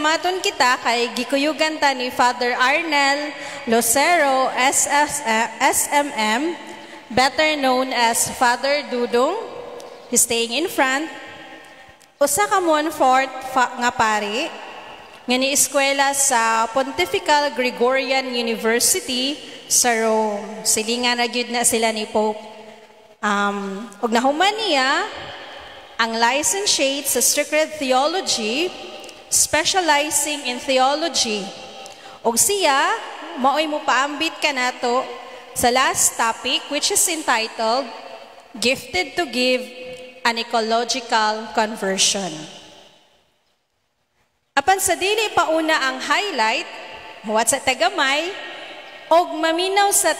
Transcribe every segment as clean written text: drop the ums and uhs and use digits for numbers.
pasalamaton kita kay gikuyugan ta ni Father Arnel Lucero, SMM, better known as Father Dudong. He's staying in front. Usa ka Montfort nga pari, nga ni-eskwela sa Pontifical Gregorian University sa Rome. Silingan na gyud na sila ni Pope. Og nahuman niya ang licentiate sa Sacred Theology, specializing in theology. Og siya, maoy mo paambit ka nato sa last topic, which is entitled, Gifted to Give an Ecological Conversion. Apan sa dili pa una ang highlight, huwat sa tagamay, og maminaw sa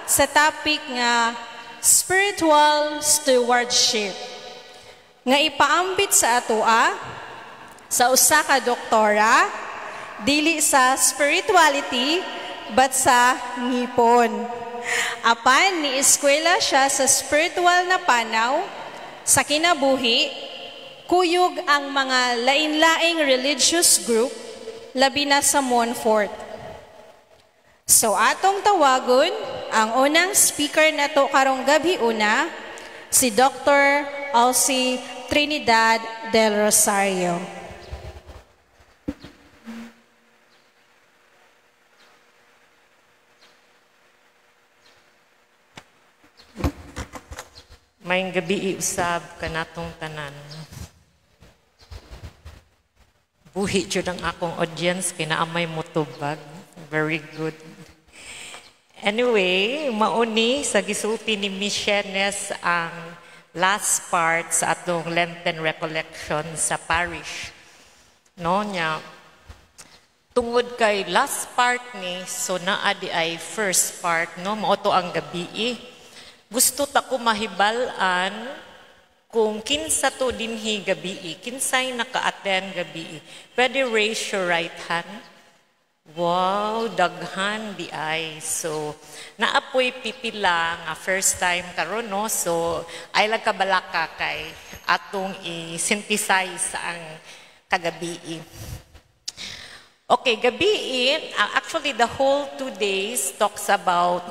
sa topic nga spiritual stewardship. Nga ipaambit sa atoa, sa usa ka doktora, dili sa spirituality, but sa ngipon. Apan, ni-eskwela siya sa spiritual na panaw, sa kinabuhi, kuyog ang mga lain-laing religious group, labi na sa Montfort. So, atong tawagon, ang unang speaker na to karong gabi una, si Dr. Elsie Trinidad del Rosario. Mayong gabi usab kanatong tanan. Buhi jud ang akong audience kinaamay mo tubag. Very good. Anyway, mauni sa gisulti ni Michenes ang last part sa atong Lenten recollection sa parish. No nya tungod kay last part ni so naa di ay first part no mao to ang gabi. Gusto ta ko mahibalan kung kinsa to dinhi gabi, kinsay naka-attend gabi. Pwede raise your right hand. Wow, daghan di ay. So, naapoy pipila nga first time karon no. So, ay lang kabalaka kay atong i-synthesize ang kagabi. Okay, gabi, actually the whole 2 days talks about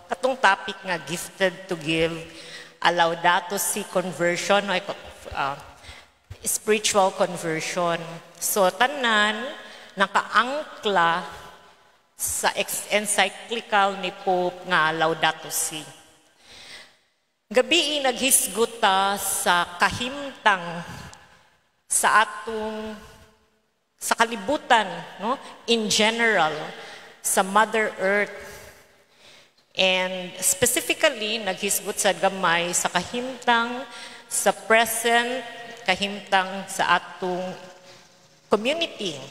katong topic nga gifted to give a Laudato Si conversion, spiritual conversion. So, tanan, nakaangkla sa encyclical ni Pope nga Laudato Si. Gabi naghisguta sa kahimtang sa atong sa kalibutan, no? In general, sa Mother Earth. And specifically, naghisgot sa gamay sa kahimtang sa present, kahimtang sa atong community.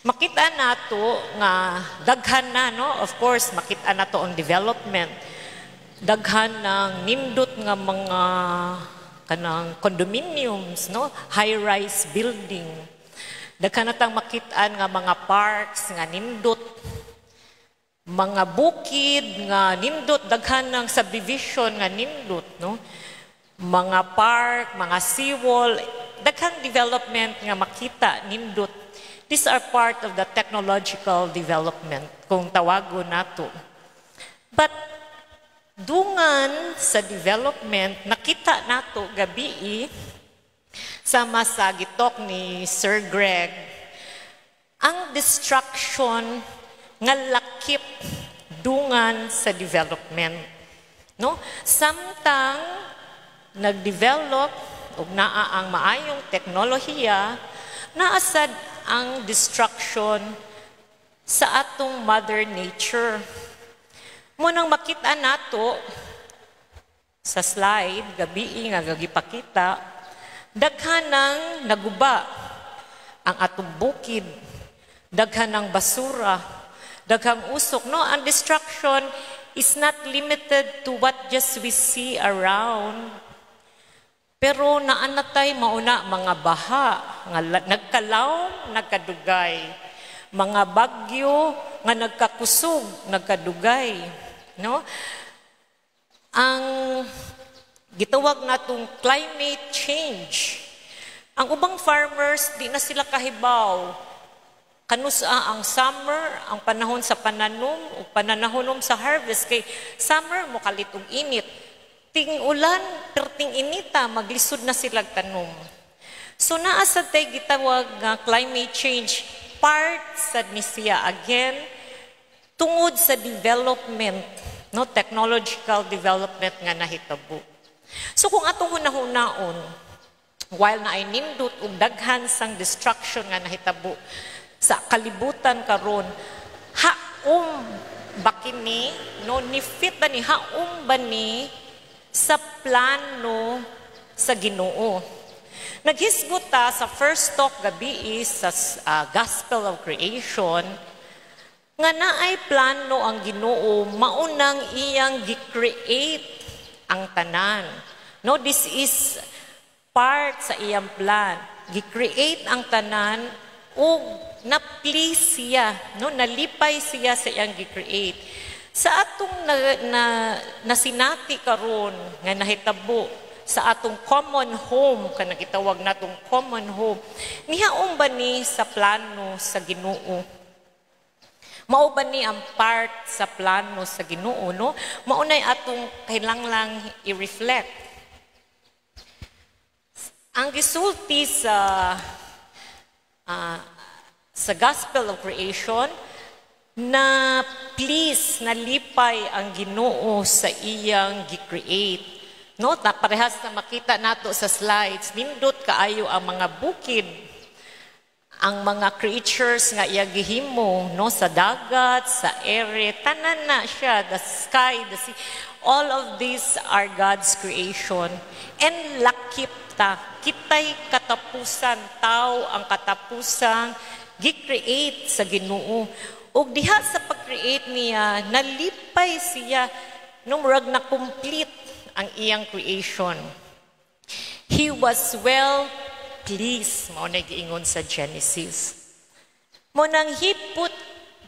Makita nato nga daghan na, no? Of course, makita nato ang development. Daghan ng nindot nga mga kanang condominiums, no? High-rise building. Daghan natang makitaan nga mga parks nga nindot. Mga bukid nga nindot, daghan ng subdivision nga nindot, no? Mga park, mga seawall, daghang development nga makita nindot. These are part of the technological development, kung tawagon nato. But dungan sa development, nakita nato gabi sama sa gitok ni Sir Greg, ang destruction nga lakip dungan sa development. No? Samtang nagdevelop ug naa ang maayong teknolohiya, naasad ang destruction sa atong Mother Nature. Munang makita nato sa slide, gabi nga gagipakita, daghan ng naguba ang atong bukid, daghan ng basura, daghang usok. No, ang destruction is not limited to what just we see around. Pero naanatay mauna mga baha, nga nagkalaw, nagkadugay. Mga bagyo nga nagkakusog, nagkadugay. No? Ang gitawag natong climate change. Ang ubang farmers, di na sila kahibaw kanusa ang summer, ang panahon sa pananom, o pananahonom sa harvest. Kay summer mo kalitong init. Ting ulan, perting inita, maglisod na silang tanom. So naasa tayo gitawag nga climate change, part sa siya again, tungod sa development, no, technological development nga nahitabo. So kung atong hunahunaon, while na ay nindot ug daghan sang destruction nga nahitabo sa kalibutan karon, haom ba kini, no, ni fit ni haom ba ni sa plano sa Ginoo? Naghisgot ta sa first talk gabi sa Gospel of Creation nga naay plano ang Ginoo maunang iyang gi-create ang tanan. No, this is part sa iyang plan. Gi-create ang tanan ug na-please siya, no, nalipay siya sa iyang gi-create. Sa atong nasinati karon nga nahitabo sa atong common home, kanang gitawag natong common home, nihaon ba ni sa plano sa Ginoo? Mao ba ni ang part sa plano sa Ginoo, no? Maunay atong kailangang i-reflect. Ang gisulti sa Gospel of Creation, na please, nalipay ang Ginoo sa iyang gi-create. No, parehas na makita nato sa slides, nindot kaayo ang mga bukid, ang mga creatures nga iya gihimo, no, sa dagat, sa ere, tanan na siya, the sky, the sea, all of these are God's creation. And lakip ta, kitay katapusan, tao ang katapusang gi-create sa Ginoo. Ug diha sa pag-create niya, nalipay siya, no, murag na complete ang iyang creation. He was well pleased, mao na giingon sa Genesis. Mo nang he put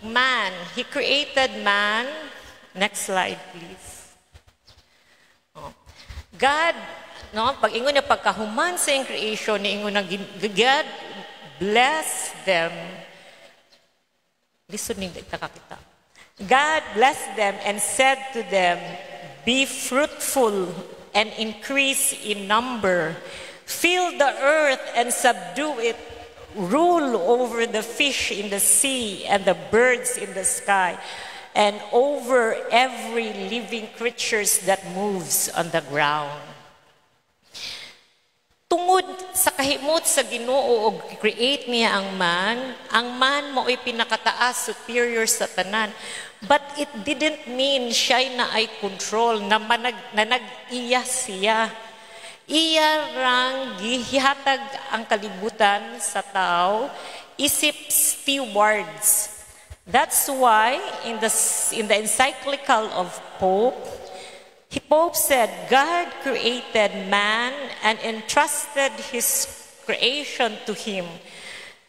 man, he created man. Next slide, please. God, no, pag ingon na pagkahuman sa iyang creation, niingon na God bless them. Listen ni kakita. God blessed them and said to them, be fruitful and increase in number. Fill the earth and subdue it. Rule over the fish in the sea and the birds in the sky, and over every living creature that moves on the ground. Tungod sa kahimot sa Ginoo og create niya ang man mo'y pinakataas, superior sa tanan. But it didn't mean siya na ay control, na nag-iya siya. Iya rang gihatag ang kalibutan sa tao, isip stewards. That's why in the encyclical of Pope said, God created man and entrusted his creation to him.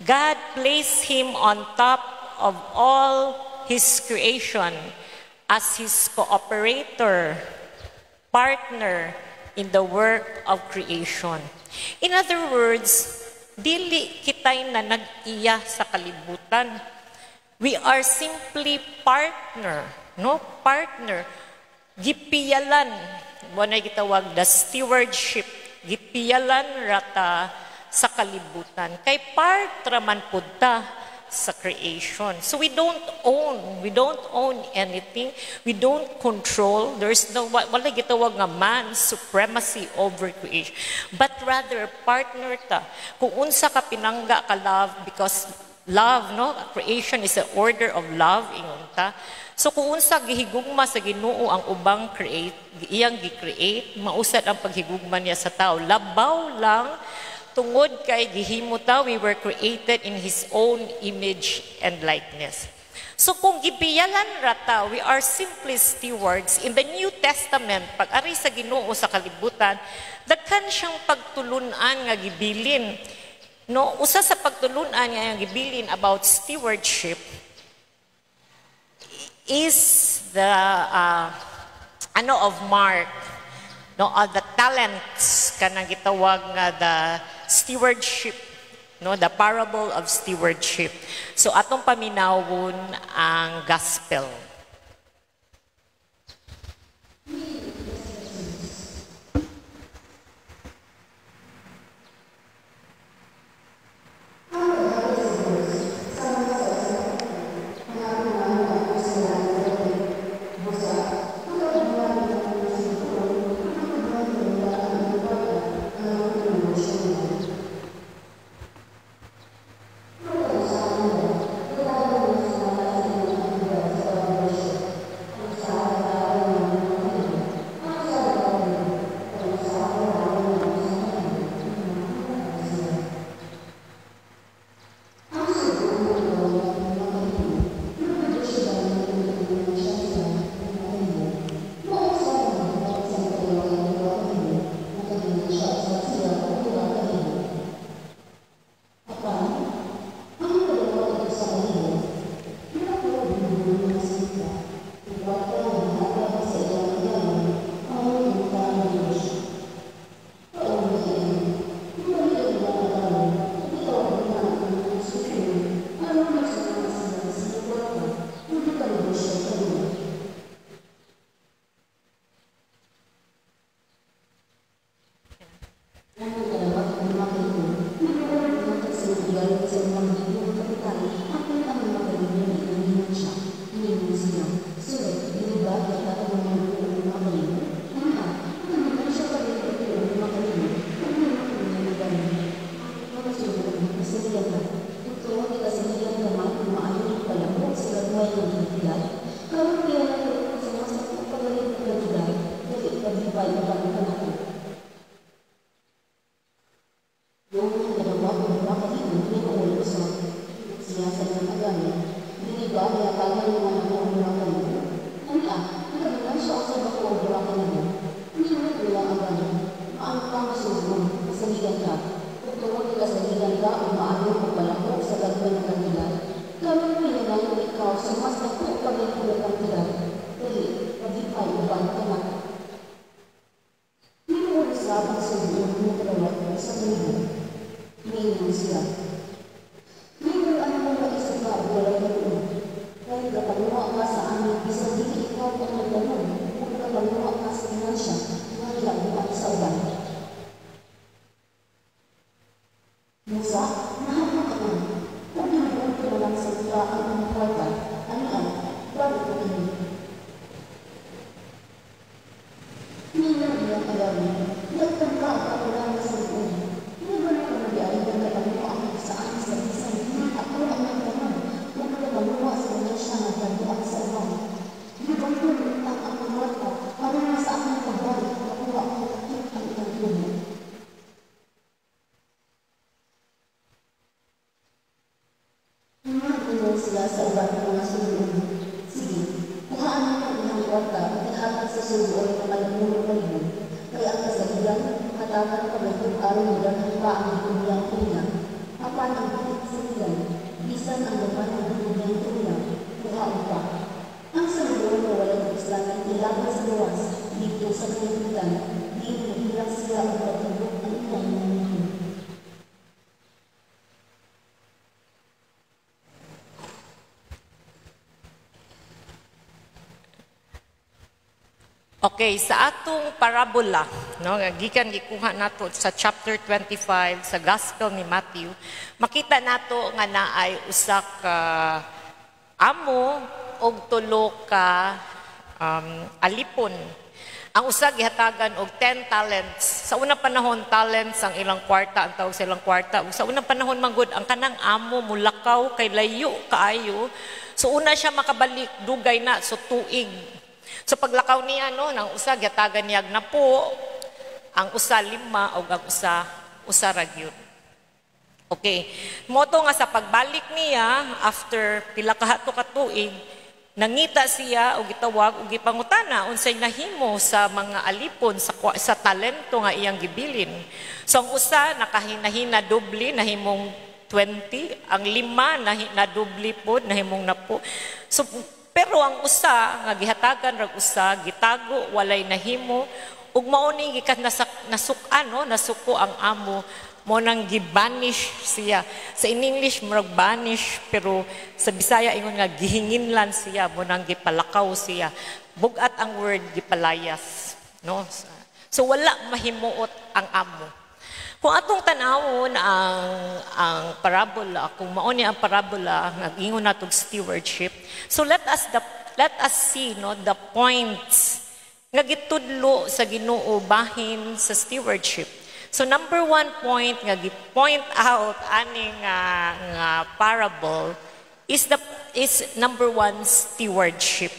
God placed him on top of all his creation as his cooperator, partner in the work of creation. In other words, dili kitay na nag-iya sa kalibutan. We are simply partner, no? Partner. Gipiyalan, mo na gitawag the stewardship, gipiyalan rata sa kalibutan. Kay part raman pud ta sa creation. So we don't own anything. We don't control. There's no, wala gitawag nga man supremacy over creation. But rather, partner ta. Kung unsa ka pinangga ka love, because love, no? Creation is an order of love, ingon ta. So kung unsa gihigugma sa Ginoo ang ubang iyang gi-create, mausad ang paghigugma niya sa tao. Labaw lang, tungod kay gihimo ta, we were created in His own image and likeness. So kung gibiyalan rata, we are simply stewards. In the New Testament, pag-ari sa Ginoo sa kalibutan, daghan siyang pagtulunan nga gibilin. No, usa sa pagtulunan nga gibilin about stewardship is the of Mark, no, the talents kanang gitawag nga the stewardship no, the parable of stewardship. So atong paminawon ang gospel. Okay, sa atong parabola, no, gikan gikuha nato sa chapter 25 sa Gospel ni Matthew, makita nato nga naay usa ka amo og tulo ka alipon. Ang usa gihatagan og 10 talents. Sa unang panahon, talents ang ilang kwarta, ang tawag sa ilang kwarta. Sa unang panahon manggod ang kanang amo mulakaw kay layo kaayo. So una siya makabalik dugay na so tuig. So paglakaw niya no, nang usa gihatagan niya na po, ang usa 5 o ang usa ra gyud. Okay. Moto nga sa pagbalik niya after pila ka hato ka tuig, nangita siya og gitawag og gipangutana unsay nahimo sa mga alipon sa talento nga iyang gibilin. So ang usa nakahinahina doble nahimong 20, ang 5 na doble pod nahimong na po. So pero ang usa nga gihatagan rag usa gitago walay nahimo ug mao ni gikan nasukan no nasuko ang amo mo nang gibanish siya. Sa in English murag banish, pero sa Bisaya ingon nga gihinginlan siya, mo nang gipalakaw siya. Bugat ang word gipalayas, no? So wala mahimuot ang amo. Kung atong tanawon ang parabola, kung mao ni ang parabola nga ingon natog stewardship. So let us see no the points nga gitudlo sa Ginoo bahin sa stewardship. So number 1 point nga gi-point out ani nga parable is number 1 stewardship.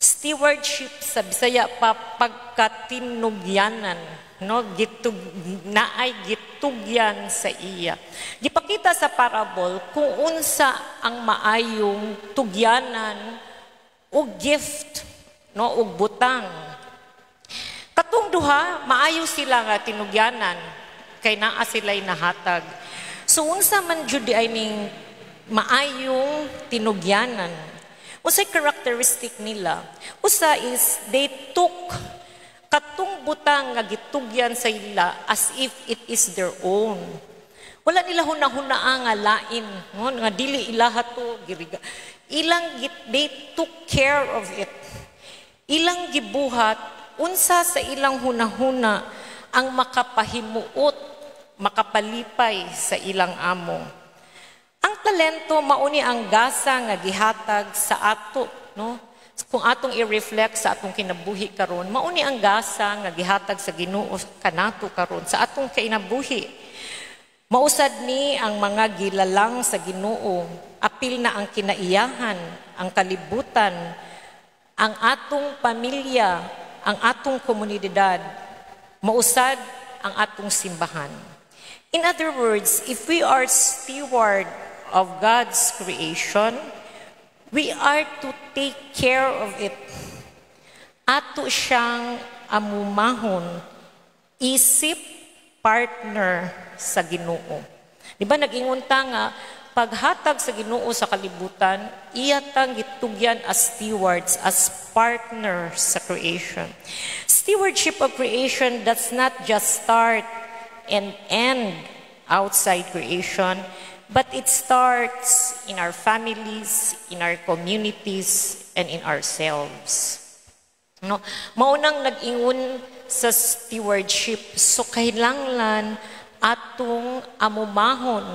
Stewardship sa Bisaya pa pagkatinugyanan, no, naay gitugyan sa iya. Gipakita sa parable kung unsa ang maayong tugyanan o gift, no, og butang. Katong duha, maayo sila nga tinugyanan kay naa sila'y nahatag. So unsa man jud ay ning maayong tinugyanan? Usay characteristic nila. Usa is they took katong butang nga gitugyan sa ila as if it is their own. Wala nila hunahunaa nga lain, no? Nga dili ilaha to giriga. They took care of it. Ilang gibuhat unsa sa ilang hunahuna ang makapahimuot, makapalipay sa ilang amo. Ang talento mauni ang gasa nga gihatag sa ato, no? Kung atong i-reflect sa atong kinabuhi karon, mauni ang gasa nga gihatag sa Ginoo kanato karon sa atong kinabuhi. Mausad ni ang mga gilalang sa Ginoo, apil na ang kinaiyahan, ang kalibutan, ang atong pamilya, ang atong komunidad, mausad ang atong simbahan. In other words, if we are steward of God's creation, we are to take care of it. Ato siyang amumahon, isip partner sa Ginoo. Di ba nag-ingunta nga, paghatag sa Ginoo sa kalibutan, iyatang gitugyan as stewards, as partners sa creation. Stewardship of creation does not just start and end outside creation, but it starts in our families, in our communities, and in ourselves. No? Maunang nag-ingon sa stewardship, so kailangan atong amumahon.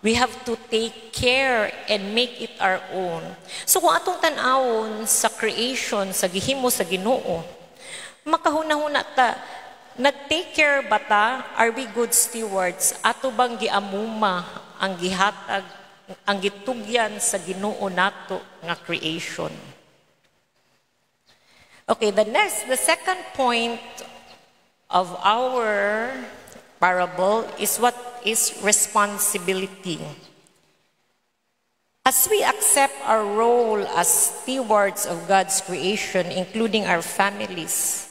We have to take care and make it our own. So kung atong tanawon sa creation, sa gihimo sa Ginoo, makahuna-huna ta, nag-take care ba ta? Are we good stewards? Ato bang giamuma ang gihatag, ang gitugyan sa Ginoo nato nga creation? Okay, the second point of our parable is what is responsibility. As we accept our role as stewards of God's creation, including our families,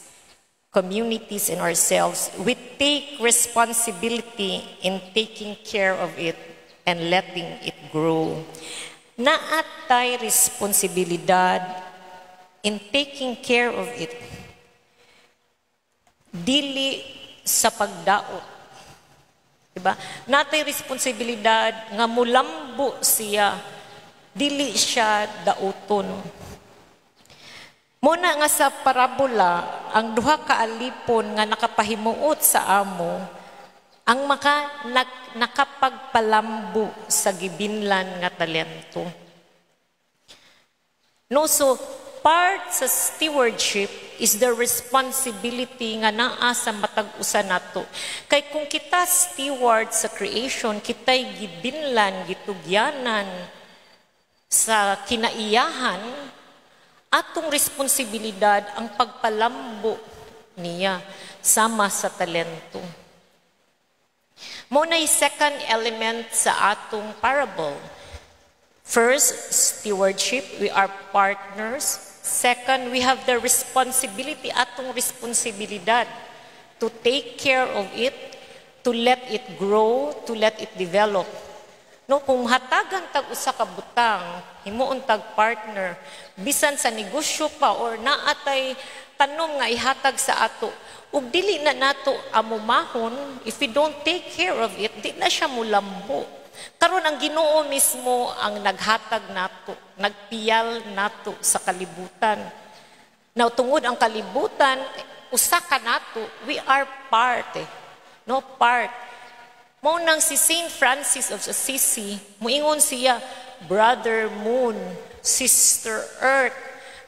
communities, and ourselves, we take responsibility in taking care of it and letting it grow. Naatay responsibilidad in taking care of it. Dili sa pagdaot. Diba? Natay responsibilidad nga mulambo siya, dili siya dauton. Muna nga sa parabola, ang duha ka alipon nga nakapahimuot sa amo, ang nakapagpalambo sa gibinlan nga talento. No, so part sa stewardship is the responsibility nga naa sa matag usa nato. Kay kung kita steward sa creation, kita'y gibinlan, gitugyanan sa kinaiyahan, atong responsibilidad ang pagpalambo niya sama sa talento. Muna yung second element sa atong parable. First, stewardship, we are partners. Second, we have the responsibility, atong responsibilidad to take care of it, to let it grow, to let it develop. No, kung hatagan tag usa ka butang, himuon tag partner, bisan sa negosyo pa or naatay tanom nga ihatag sa ato. Ug dili na nato amumahon, if we don't take care of it, di na siya mulambo. Karon ang Ginoo mismo ang naghatag nato, nagpiyal nato sa kalibutan. Now tungod ang kalibutan, usa ka nato, we are part. No, part. Mao nang si Saint Francis of Assisi, muingon siya, Brother Moon, Sister Earth.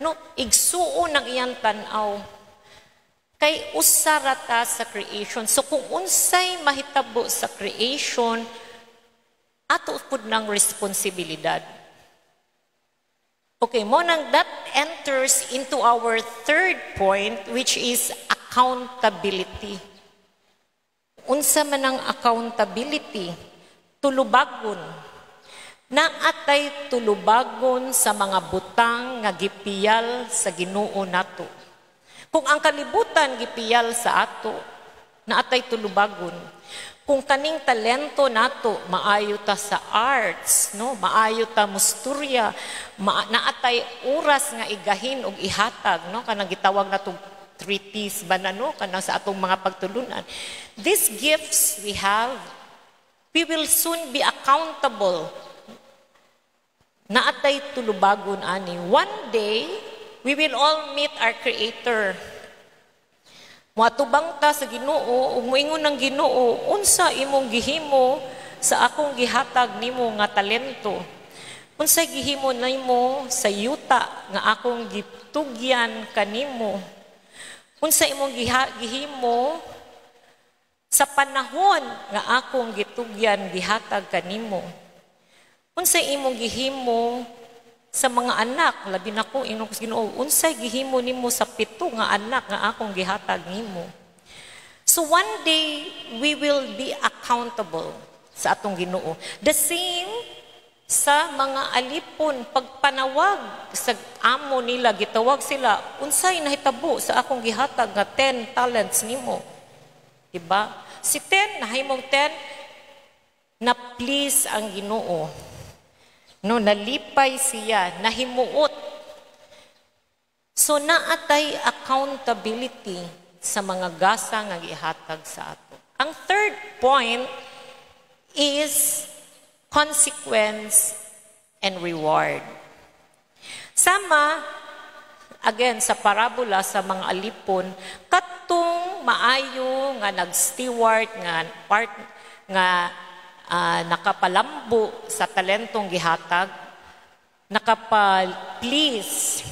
No, igsuon ang iyang tanaw. Kay usarata sa creation. So kung unsay mahitabo sa creation, ato pud ng responsibilidad. Okay, mo nang that enters into our third point, which is accountability. Unsa man ang accountability? Tulubagon. Naatay tulubagon sa mga butang nga gipiyal sa Ginoo nato. Kung ang kalibutan gipiyal sa ato, naatay tulubagon. Kung kaning talento nato, maayo ta sa arts, no? Maayo ta musturya, naatay oras nga igahin og ihatag, no? Kanang gitawag nato treatise ba na, no? Kanang sa atong mga pagtulunan. These gifts we have, we will soon be accountable. Naatay tulubagon ani. One day, we will all meet our Creator. Muatubang ta sa Ginoo, ug moingon ng Ginoo, unsa imong gihimo sa akong gihatag nimo nga talento? Unsay gihimo nimo sa yuta nga akong gitugyan kanimo? Unsa imong gihimo sa panahon nga akong gitugyan gihatag kanimo? Unsay imong gihimo sa mga anak, labi na ko inong Ginoo, unsay gihimo nimo sa 7 nga anak nga akong gihatag nimo? So one day we will be accountable sa atong Ginoo. The same sa mga alipon, pagpanawag sa amo nila, gitawag sila, unsay nahitabo sa akong gihatag nga 10 talents nimo? Diba? Si 10, nahimong 10, na please ang Ginoo. No, nalipay siya, nahimuot. So naatay accountability sa mga gasa nga gihatag sa ato. Ang third point is consequence and reward. Sama, again, sa parabola sa mga alipon, katong maayo nga nag-steward nga part nga nakapalambo sa talentong gihatag, nakapal-please,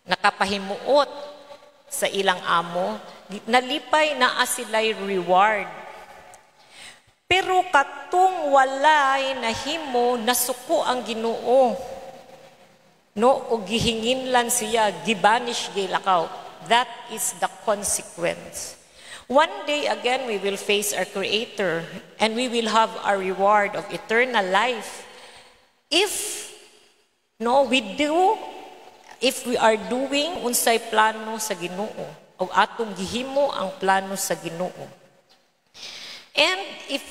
nakapahimuot sa ilang amo, nalipay na sila'y reward. Pero katong walay nahimo, nasuko ang Ginoo. No, o gihinginlan siya, gibanish gilakaw. That is the consequence. One day again, we will face our Creator and we will have our reward of eternal life. If we are doing unsay plano sa Ginoo o atong gihimo ang plano sa Ginoo. And if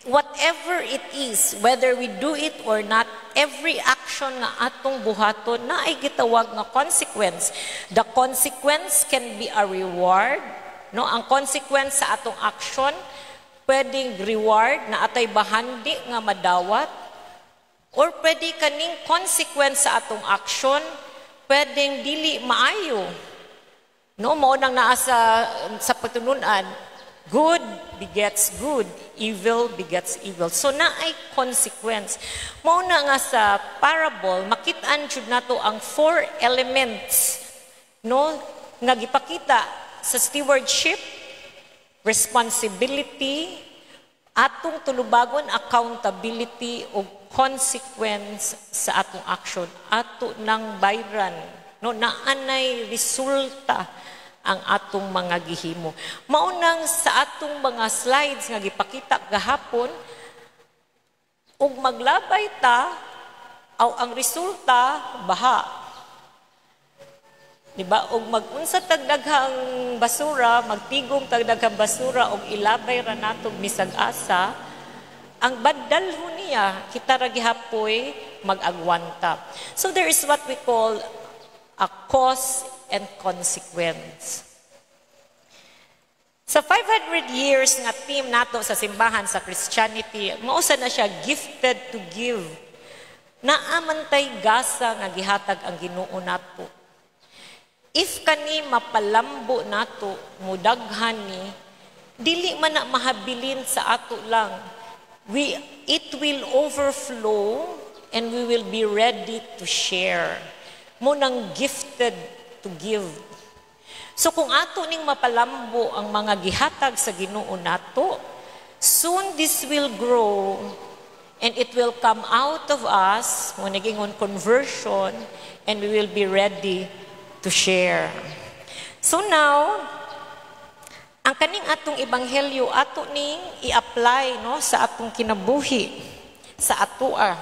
whatever it is, whether we do it or not, every action nga atong buhaton na ay gitawag nga consequence. The consequence can be a reward. No, ang consequence sa atong action, pwedeng reward na atay bahandi nga madawat, or pwede kaning consequence sa atong action, pwedeng dili maayo. No, mao nang naa sa pagtununan, good begets good, evil begets evil. So naay consequence. Mao na nga sa parable, makit-an jud nato ang 4 elements, no, nga gipakita sa stewardship, responsibility, atong tulubagon, accountability, o consequence sa atong action. Ato nang bayran. No, naanay resulta ang atong mga gihimo. Maunang sa atong mga slides nga gipakita gahapon, ug maglabay ta, ang resulta, baha. Diba? Og mag-unsa tagdaghang basura, magtigom tagdaghang basura og ilabay ra natong misag asa, ang badalhon niya kita ra gihapoy mag-agwanta. So there is what we call a cause and consequence. Sa 500 years nga team nato sa simbahan sa Christianity, mausa na siya gifted to give. Naamantay gasa nga gihatag ang Ginoo nato. If kani mapalambo nato, mudaghan ni, dili man na mahabilin sa ato lang. It will overflow and we will be ready to share. Munang gifted to give. So kung ato ning mapalambo ang mga gihatag sa Ginoo nato, soon this will grow and it will come out of us, mo nagingon conversion, and we will be ready to share. So now, ang kaning atong ebanghelyo ato ning i-apply no sa atong kinabuhi, sa atoa.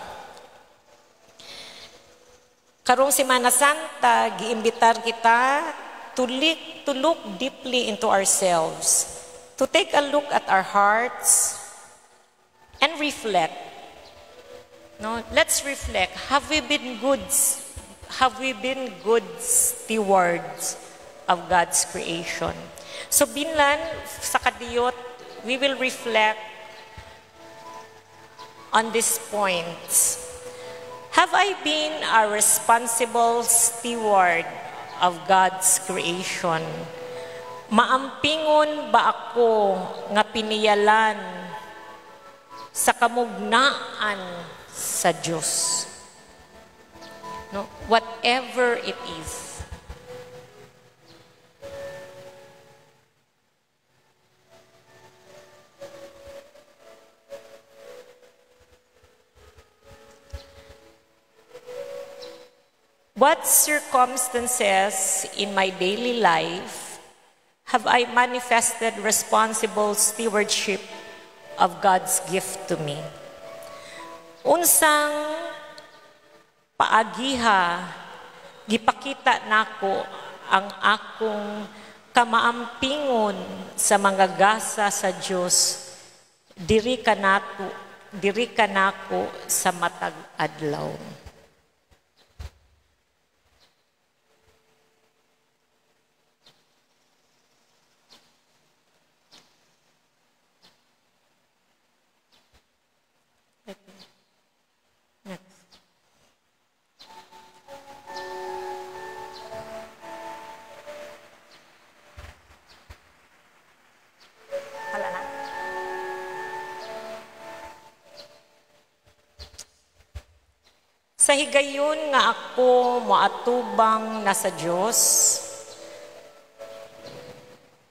Karong Semana Santa, giimbitar kita to look deeply into ourselves, to take a look at our hearts and reflect. No, let's reflect. Have we been good stewards of God's creation? So binlan sa kadiyot, we will reflect on these points. Have I been a responsible steward of God's creation? Maampingon ba ako nga piniyalan sa kamugnaan sa Diyos? No? Whatever it is. What circumstances in my daily life have I manifested responsible stewardship of God's gift to me? Unsang paagiha gipakita nako ang akong kamaampingon sa mga gasa sa Dios diri kanako sa matag adlaw. Sa higayon nga ako moatubang na sa Dios,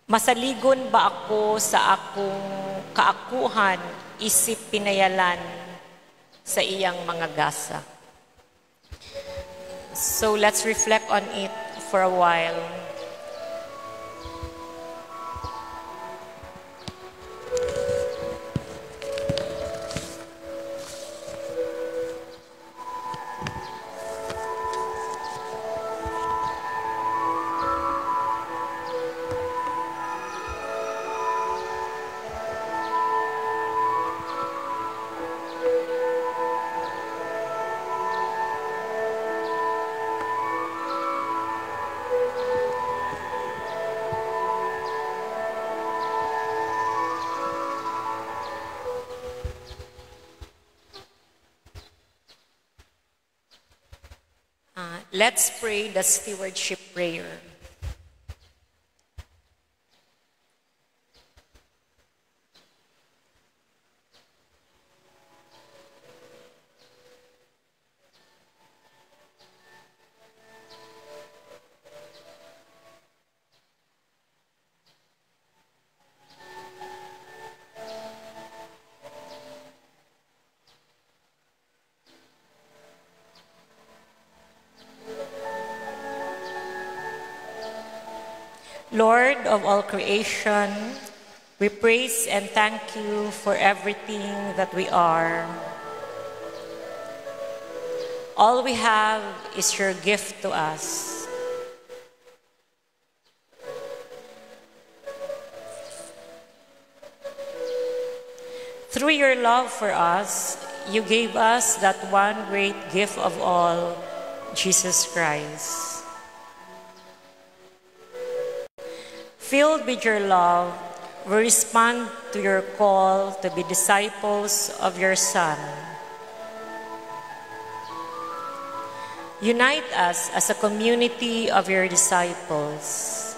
masaligon ba ako sa akong kaakuhan isip pinayalan sa iyang mga gasa? So let's reflect on it for a while. Let's pray the stewardship prayer. Lord of all creation, we praise and thank you for everything that we are. All we have is your gift to us. Through your love for us, you gave us that one great gift of all, Jesus Christ. Filled with your love, we respond to your call to be disciples of your Son. Unite us as a community of your disciples.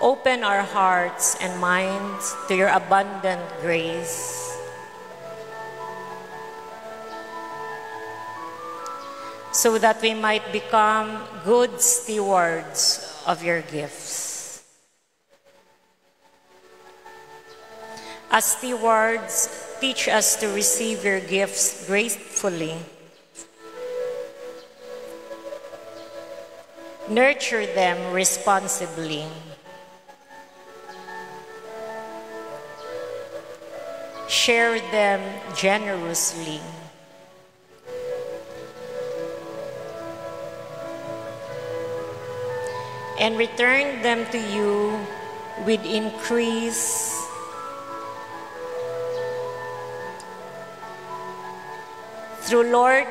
Open our hearts and minds to your abundant grace. So that we might become good stewards of your gifts. As stewards, teach us to receive your gifts gratefully. Nurture them responsibly. Share them generously. And return them to you with increase through Lord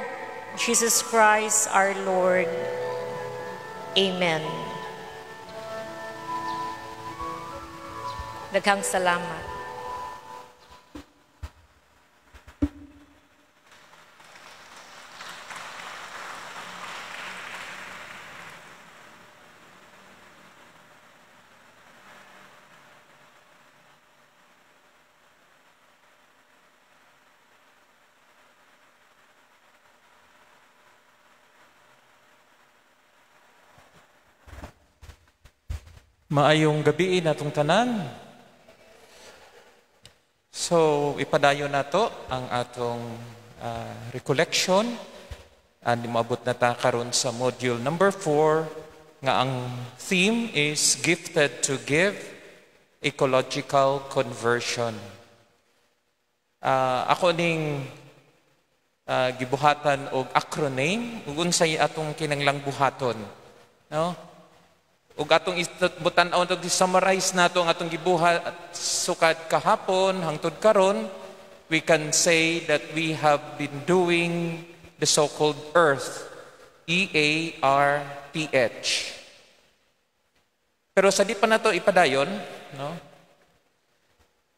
Jesus Christ our Lord. Amen. Daghang salamat. Maayong gabi natong tanan. So, ipadayon nato ang atong recollection. Maabot na ta karon sa module number 4 nga ang theme is Gifted to Give, Ecological Conversion. Ako ning gibuhatan og acronym ug unsay atong kinahanglang buhaton, no? Ug atong butan-aw og summarize nato ang atong gibuhat sukad kahapon hangtod karon, we can say that we have been doing the so-called earth, EARTH. Pero sa di pa nato ipadayon, no?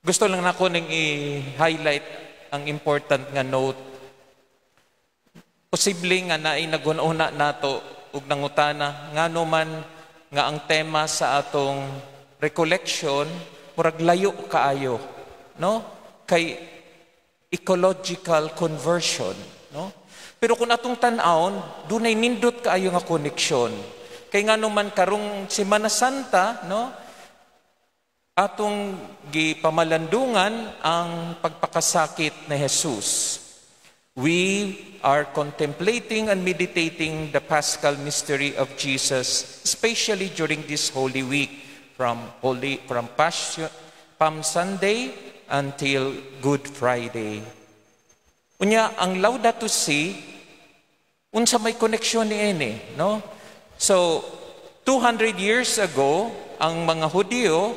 Gusto lang nako ning i-highlight ang important nga note. Posible nga naay nagun-una nato ug nangutana ngano man nga ang tema sa atong recollection murag layo kaayo, no? Kay ecological conversion, no? Pero kung atong tan-awon, dunay nindot kaayo nga koneksyon. Kay ngano man karong Semana Santa, no? Atong gipamalandungan ang pagpakasakit ni Jesus. We are contemplating and meditating the Paschal mystery of Jesus, especially during this Holy Week, from Palm Sunday until Good Friday. Unya, ang Laudato Si, unsa may koneksyon ni ene, no? So, 200 years ago, ang mga Hudyo,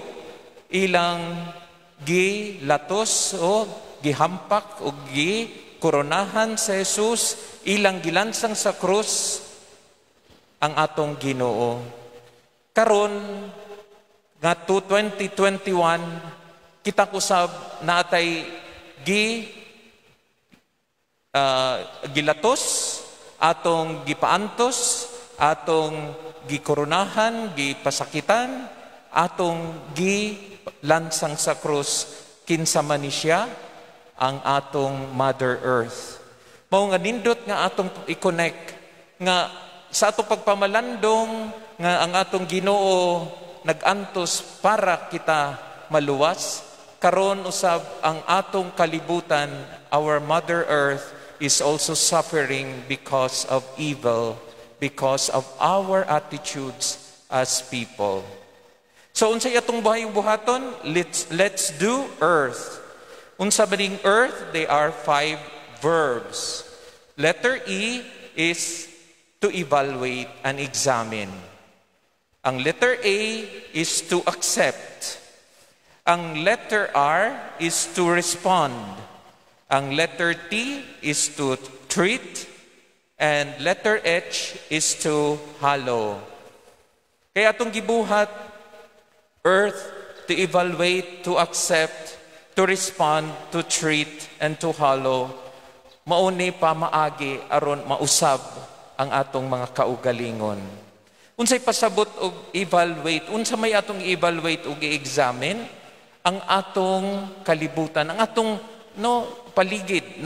ilang gilatos o gihampak o koronahan sa Jesus, ilang gilansang sa krus ang atong Ginoo. Karon nga 2021 kita kusab natay gilatos, atong gipaantos, atong gikoronahan, gipasakitan, atong gilansang sa krus. Kinsa man ni siya? Ang atong Mother Earth. Mao nga nindot nga atong i-connect nga sa atong pagpamalandong nga ang atong Ginoo nag-antos para kita maluwas, karon usab ang atong kalibutan, our Mother Earth is also suffering because of evil, because of our attitudes as people. So unsay atong buhaton? Let's do earth. Unsa baning earth? They are 5 verbs. Letter E is to evaluate and examine. Ang letter A is to accept. Ang letter R is to respond. Ang letter T is to treat. And letter H is to hallow. Kaya atong gibuhat, earth, to evaluate, to accept, to respond, to treat, and to hallow. Mauni pa maagi aron mausab ang atong mga kaugalingon. Unsay pasabot og evaluate, unsa may atong evaluate og i-examine ang atong kalibutan, ang atong paligid,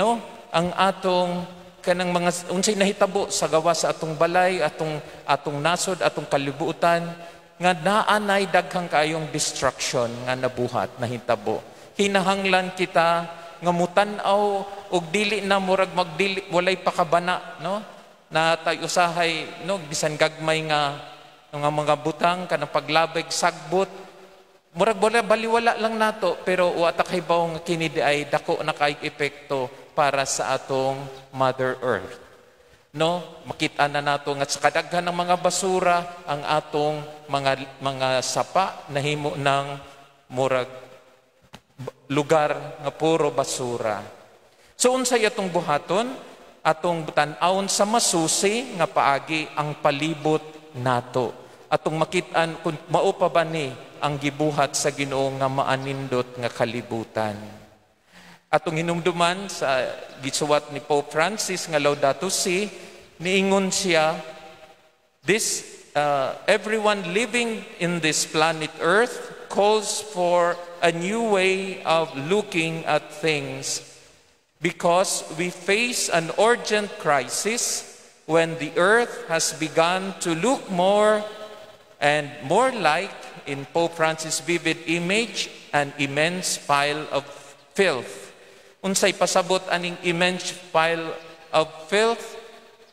ang atong kanang mga unsay nahitabo sa gawa sa atong balay, atong nasod, atong kalibutan nga naanay daghang kayong distraction nga nabuhat, nahitabo. Hinahanglan kita nga mutan-aw og dili na murag magdili walay pakabana, na tayo usahay bisan gagmay nga mga butang kanang paglabig sagbot, murag baliwala lang nato, pero wa ta kay bawo nga kini ay dako na kay epekto para sa atong Mother Earth. Makita na nato nga sa kadaghan ng mga basura ang atong mga sapa nahimo ng murag lugar nga puro basura. So unsay atong buhaton? Atong tan-awon sa masusi nga paagi ang palibot nato. Atong makitaan kung mao pa ba ni ang gibuhat sa Ginoo nga maanindot nga kalibutan. Atong hinumduman sa gisuwat ni Pope Francis nga Laudato Si, niingon siya, everyone living in this planet Earth calls for a new way of looking at things because we face an urgent crisis when the earth has begun to look more and more like, in Pope Francis' vivid image, an immense pile of filth. Unsay pasabot aning immense pile of filth?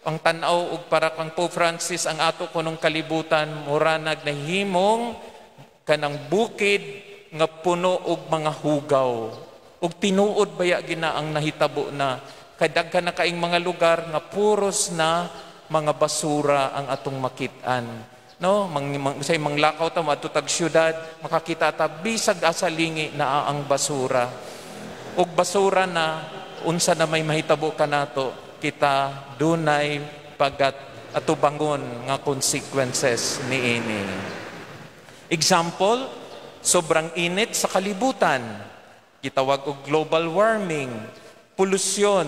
Ang tanaw og para kang Pope Francis ang ato kunong kalibutan mura nagnahimong kanang bukid nga puno og mga hugaw. Og tinuod baya gina ang nahitabo na kay daghan na kaing mga lugar nga puros na mga basura ang atong makitaan. Say manglakaw ta madto tag syudad, makakita ta bisag asa lingi na ang basura. Og basura na unsa na may mahitabo kanato, kita dunay pagat atubangon nga consequences niini. Example, sobrang init sa kalibutan. Gitawag og global warming, polusyon,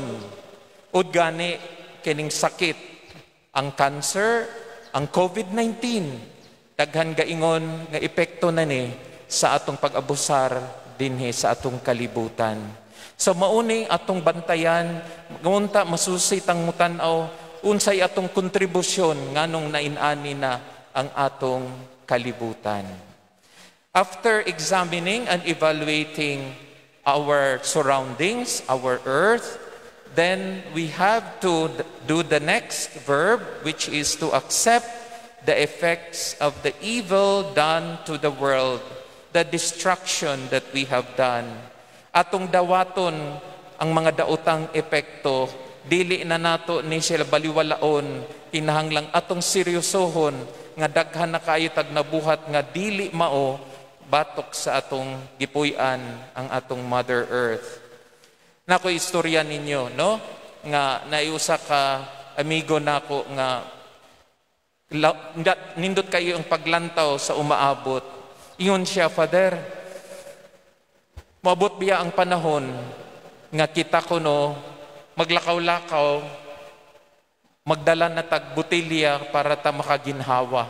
ud gani kining sakit, ang cancer, ang COVID-19. Daghan gaingon nga epekto na ni sa atong pag-abusar dinhi sa atong kalibutan. So mauni atong bantayan, ngunta masusit ang mutan-aw, unsay atong kontribusyon nganong nainani na ang atong kalibutan. After examining and evaluating our surroundings, our earth, then we have to do the next verb, which is to accept the effects of the evil done to the world, the destruction that we have done. Atong dawaton ang mga daotang epekto, dili na nato ni sila baliwalaon, kinahanglang atong seryosohon nga daghan na kayo tag nabuhat nga dili mao batok sa atong gipuy-an ang atong Mother Earth. Nako istorya ninyo, nga naiusa ka amigo nako nga nindot kayo ang paglantaw sa umaabot. Ingon siya, Father, maabot biya ang panahon nga kita ko maglakaw-lakaw, magdala na tag botelya para ta makaginhawa.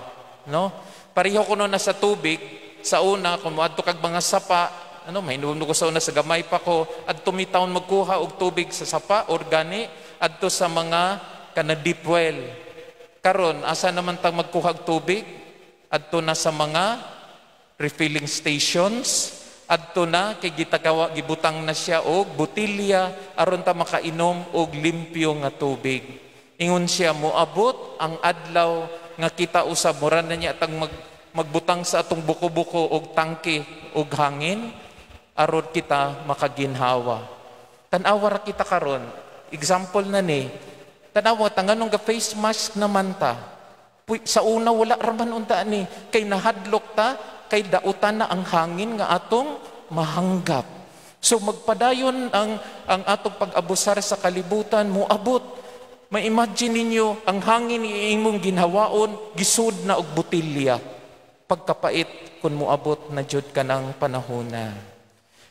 Pareho ko na sa tubig, sa una, kung adto kag mga sapa, mahinunom ko sa una sa gamay pa ko, adto mitawon magkuha og tubig sa sapa, organi, adto sa mga deep well. Karon, asa naman tang magkuha og tubig? Adto na sa mga refilling stations, adto na kay gibutang na siya og botelya aron ta makainom og limpyo nga tubig. Ingon siya, moabot ang adlaw nga kita usab mura na niya tang magbutang sa atong buko-buko og tangke og hangin aron kita makaginhawa. Tan-awa ra kita karon. Example na ni. Tan-awa ta nganong ga face mask naman ta. Sa una wala ra man unta ni kay nahadlok ta kay dautan na ang hangin nga atong mahanggap. So magpadayon ang atong pag-abusar sa kalibutan, moabot Ma-imagine ninyo, ang hangin imong ginhawaon, gisud na og botilya. Pagkapait kung muabot na jud ka ng panahona.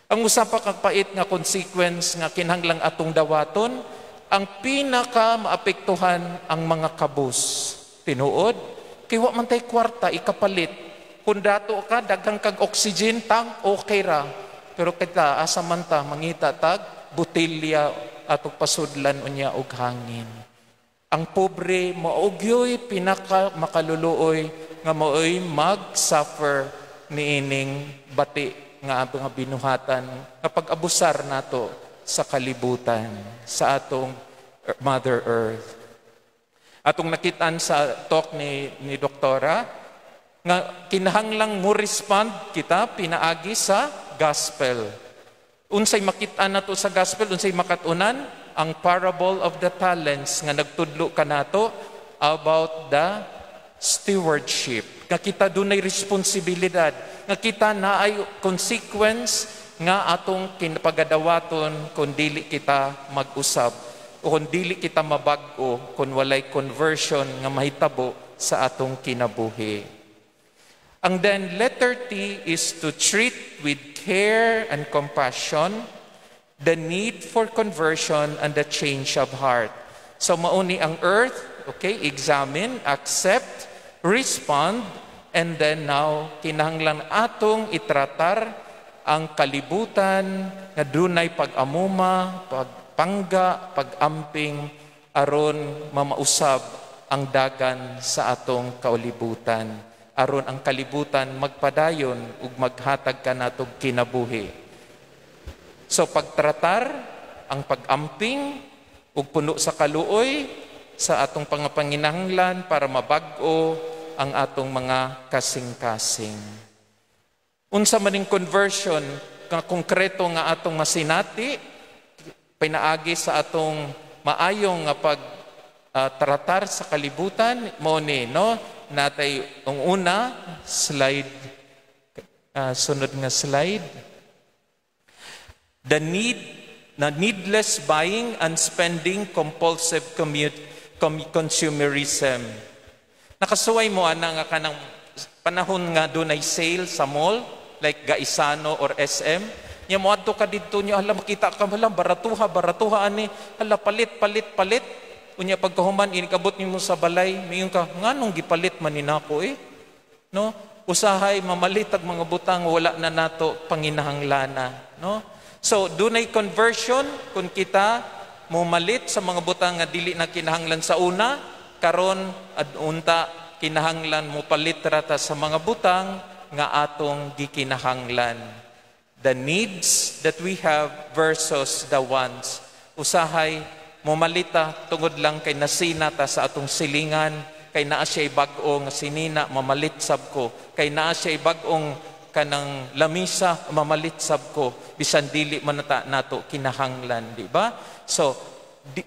Ang usapa kang pait nga consequence nga kinahanglang atong dawaton, ang pinaka maapektuhan ang mga kabus. Tinuod, kay wa man tay kwarta ikapalit. Kung dato ka, daghang kag oxygen tank, okay ra. Pero kita, asa man ta, mangita tag, botilya atong pasudlan unya og hangin. Ang pobre, maugyoy, pinaka makaluluoy, nga maoy mag-suffer niining bati nga mga binuhatan, nga pag-abusar nato sa kalibutan, sa atong Mother Earth. Atong nakitaan sa talk ni Doktora, nga kinahanglang mo respond kita pinaagi sa gospel. Unsay makitaan nato sa gospel, unsay makatunan, ang parable of the talents nga nagtudlo kanato about the stewardship. Nga kita dunay responsibilidad, nga kita naay consequence nga atong kinapagadawaton kung dili kita mag-usab o kung dili kita mabag-o kung walay conversion nga mahitabo sa atong kinabuhi. Ang then letter T is to treat with care and compassion the need for conversion and the change of heart. So mauni ang earth, okay, examine, accept, respond, and then now kinahanglan atong itratar ang kalibutan nga dunay pag-amuma, pagpangga, pag-amping aron mamausab ang dagan sa atong kaulibutan. Aron ang kalibutan magpadayon ug maghatag kanatog kinabuhi. So pagtratar, ang pag-amping, ug puno sa kaluoy sa atong pangapanginahanglan para mabag-o ang atong mga kasing-kasing. Unsa maning conversion, nga konkreto nga atong masinati, pinaagi sa atong maayong nga pag-tratar sa kalibutan, mo ni, no? Natay ang una, slide, sunod nga slide. The needless buying and spending, compulsive consumerism. Nakasuway mo nga kanang panahon nga dunay sale sa mall, like Gaisano or SM. Nya mo adto ka didto nya, hala makita ka hala baratuha ani, hala palit. Unya pagkahuman inikabot nimo sa balay, miyon ka nganong gipalit man ni nako no? Usahay mamalitag mga butang wala na nato panginahanglanan, no? So, dunay conversion kung kita mumalit sa mga butang nga dili na kinahanglan sa una, karon adunta kinahanglan mo palit rata sa mga butang nga atong gikinahanglan. The needs that we have versus the wants. Usahay mumalita tungod lang kay nasinata sa atong silingan, kay naa siya bag-o nga sinina mamalit sab ko, kay naa siya bag-ong kanang lamisa mamalitsab ko bisan dili man nato kinahanglan, di ba? So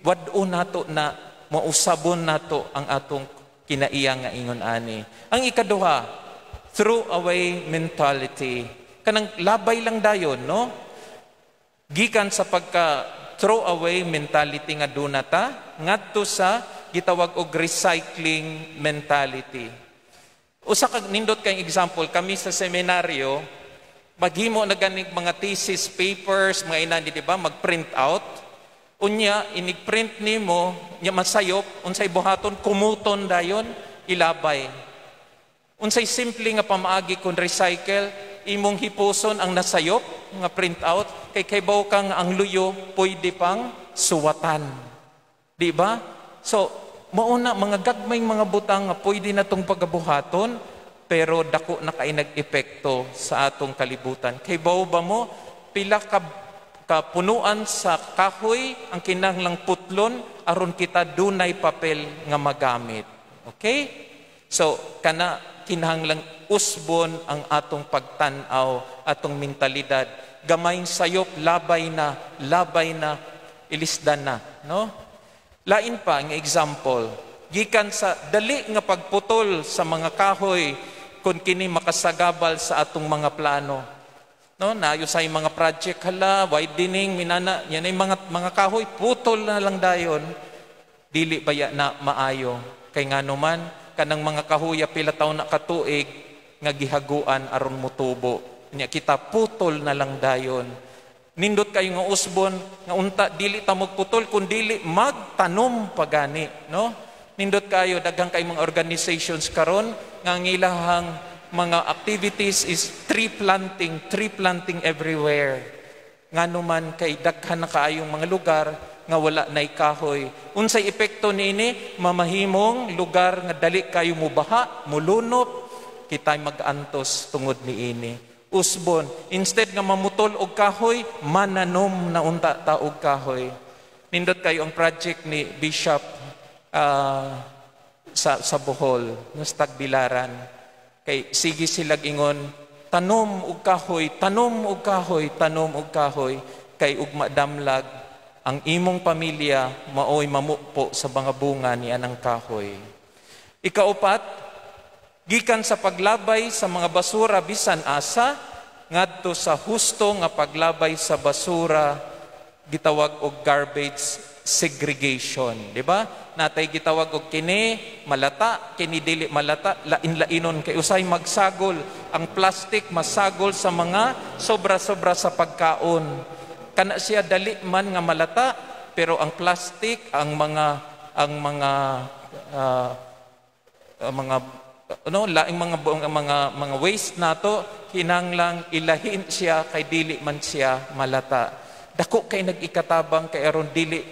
wad-o nato na mausabon nato ang atong kinaiya nga ingon ani. Ang ikaduha, throw away mentality. Kanang labay lang dayon, no? Gikan sa pagka throw away mentality nga dunata ngadto sa gitawag og recycling mentality. Usa ka nindot kay example, kami sa seminaryo, maghimo na ganing mga thesis papers, mga inani, di ba, mag-print out. Unya, inig-print nimo, nya masayop, unsay buhaton, kumuton dayon, ilabay. Unsay simple nga pamaagi kung recycle, imong hipuson ang nasayop, nga print out, kay baw kang ang luyo, pwede pang suwatan. Di ba? So, mauna, mga gagmayng mga butang nga pwede na itong pagabuhaton, pero dako na kay nag-epekto sa atong kalibutan. Kay bawo ba mo, pila ka punuan sa kahoy ang kinahanglang putlon, aron kita dunay papel nga magamit. Okay? So, kana kinahanglang usbon ang atong pagtanaw, atong mentalidad. Gamayng sayop, labay na, ilisdan na. No? Lain pa ang example, gikan sa dali nga pagputol sa mga kahoy kung kini makasagabal sa atong mga plano. No, nayo sa mga project hala, widening, minana, yan ay mga kahoy, putol na lang dayon. dili baya na maayo. Kay nga naman, kanang mga kahuya pila taon na katuig, nga gihaguan aron mutubo. Nya kita putol na lang dayon. Nindot kayo nga usbon, nga unta, dili ta magputol, kung dili magtanom pagani. No? Nindot kayo, daghang kayo mga organizations karon nga ang ilahang mga activities is tree planting everywhere. Nga naman kay daghan na kaayong mga lugar nga wala na kahoy. Unsay epekto niini? Mamahimong lugar nga dali kayo mubaha, mulunop, kita'y mag-antos tungod niini. Usbon, instead nga mamutol og kahoy, mananom na unta ta og kahoy. Nindot kayo ang project ni Bishop sa Bohol, ng Tagbilaran. Kay sige sila ingon, tanom og kahoy, tanom og kahoy, tanom og kahoy, kay ug madamlag ang imong pamilya maoy mamupo sa mga bunga ni anang kahoy. Ikaupat, gikan sa paglabay sa mga basura bisan asa, ngadto sa husto nga paglabay sa basura, gitawag og garbage segregation, di ba? Natay gitawag og kini malata, kini dili malata, lain-lainon kay usay magsagol. Ang plastic masagol sa mga sobra-sobra sa pagkaon. Kana siya dali man nga malata, pero ang plastic, ang mga laing mga waste nato, hinanglang ilahin siya kay dili man siya malata. Dako kay nag-ikatabang kay aron dili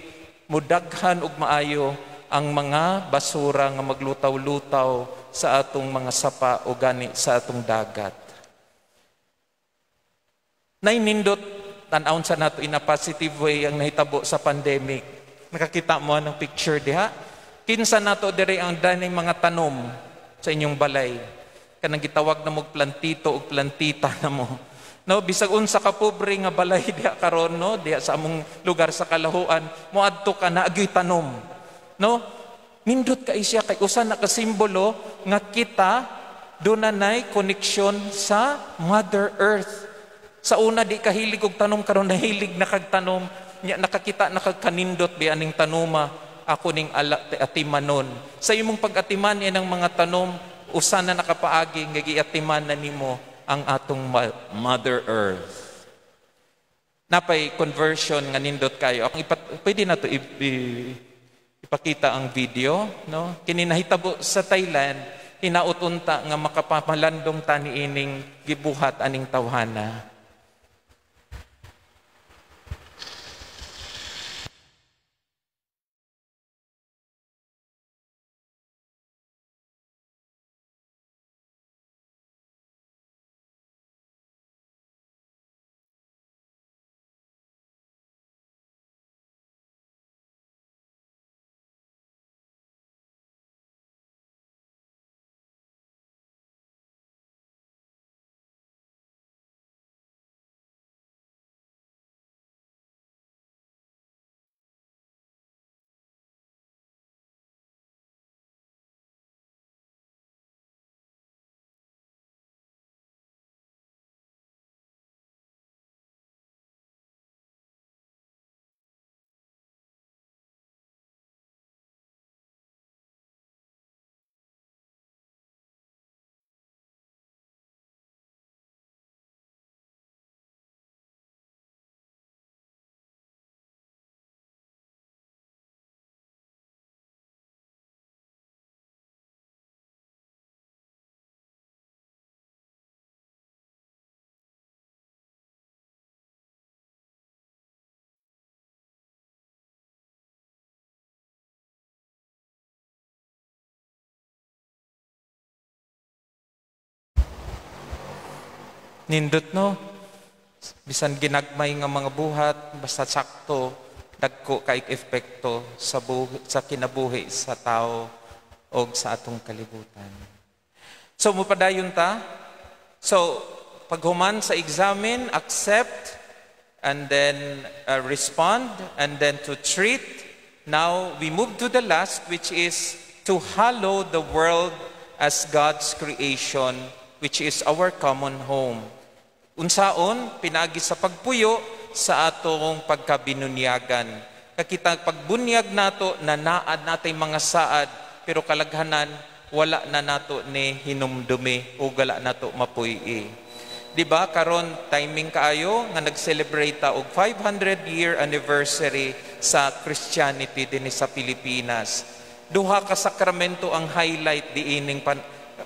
mudaghan og maayo ang mga basura nga maglutaw-lutaw sa atong mga sapa o gani sa atong dagat. Nainindot tan-awon sa nato in a positive way ang nahitabo sa pandemic. Nakakita mo ng picture diha. Kinsa nato diri ang daning mga tanom sa inyong balay. Kanang gitawag na mo plantito o plantita na mo. No, bisag unsa ka pobre nga balay diha karon, no, diha sa among lugar sa Kalahuan, moadto ka na agyuy tanom. No? Nindot kay siya kay usa na ka simbolo nga kita dunay koneksyon sa Mother Earth. Sa una di kahilig og tanom, karon nahilig na kag tanom, nya nakakita na kag kanindot bi aning tanuma ako ning atimanon. Sa imong pag-atiman ng mga tanom, usa na nakapaagi nga giatiman na nimo ang atong Mother Earth. Napay conversion nga nindot kayo. Pwede na to ipakita ang video, no? Kini nahitabo sa Thailand, hinautunta nga makapamalandong tani ining gibuhat aning tawhana. Nindot, no? Bisan ginagmay nga mga buhat, basta sakto, dagko kay epekto sa kinabuhi sa tao o sa atong kalibutan. So, mupadayon ta. So, paghuman sa examine, accept, and then respond, and then to treat. Now, we move to the last, which is to hallow the world as God's creation, which is our common home. Unsaon, pinagi sa pagpuyo sa atong pagkabinunyagan. Kakita pagbunyag nato, nanaad natay mga saad, pero kalaghanan, wala na nato ni hinumdumi o gala nato mapuy. Di ba karon timing kaayo nga nag-celebrate ta og 500-year anniversary sa Christianity din sa Pilipinas. Duha ka sakramento ang highlight diining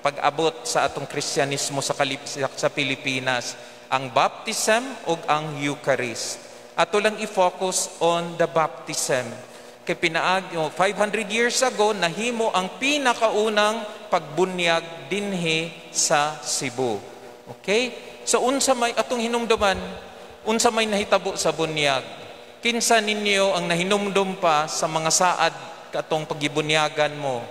pag-abot sa atong Kristyanismo sa Pilipinas, ang baptism ug ang Eucharist. Ato lang i-focus on the baptism. Kay pinaag 500 years ago nahimo ang pinakaunang pagbunyag dinhi sa Cebu. Okay? So unsa may atong hinumduman, unsa may nahitabo sa bunyag? Kinsa ninyo ang nahinumdum pa sa mga saad katong pagibunyagan mo?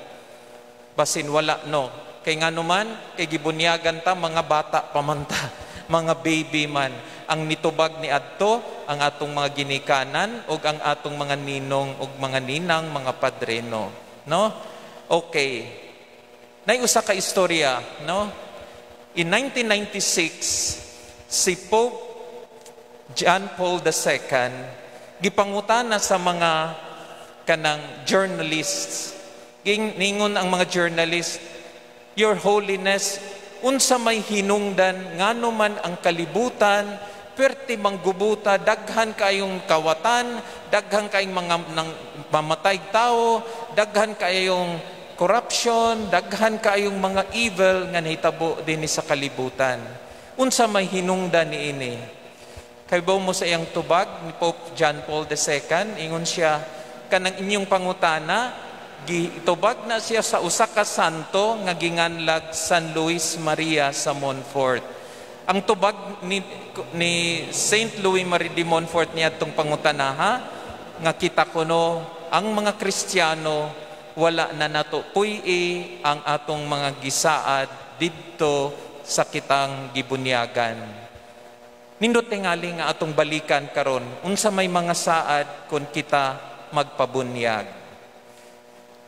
Basin wala no. Kay nganuman kay gibunyagan ta mga bata pamanta, mga baby man. Ang nitubag ni adto ang atong mga ginikanan ug ang atong mga ninong ug mga ninang, mga padrino, no? Okay. Nay usa ka istorya, no? In 1996, si Pope John Paul II gipangutana sa mga kanang journalists. Ningon ang mga journalists, Your Holiness, unsa may hinungdan ngano man ang kalibutan, perti manggubuta, daghan kayong kawatan, daghan kayong mga mamatay tao, daghan kayong corruption, daghan kayong mga evil nga nahitabo din sa kalibutan. Unsa may hinungdan niini? Kay mo sa iyang tubag ni Pope John Paul II, ingon siya, kanang inyong pangutana, gitubag na siya sa usa ka santo nga ginganlag San Luis Maria sa Montfort. Ang tubag ni Saint Louis Marie de Montfort niya itong pangutanaha, nga kita kuno ang mga Kristiyano wala na nato puy ang atong mga gisaad didto sa kitang gibunyagan. Nindot tingali nga atong balikan karon, unsa may mga saad kung kita magpabunyag.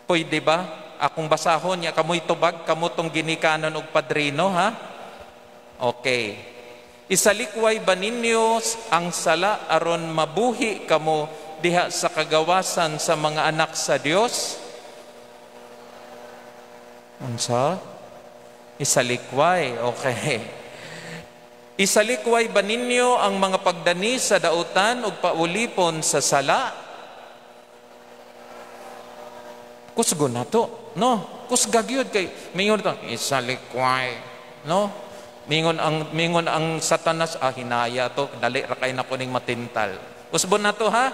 Pwede ba? Akong basahon niya, kamoy tubag, kamo tong ginikanan og padrino, ha? Okay. Isalikway ba ninyo ang sala aron mabuhi kamo diha sa kagawasan sa mga anak sa Dios? Unsa? Isalikway. Okay. Isalikway ba ninyo ang mga pagdani sa dautan ug paulipon sa sala? Kusgo na to, no? Kusgag yun kay mingon to, isalikway, no? Mingon ang Satanas, hinaya to, dali ra kay nako ning matintal. Usbon na to, ha?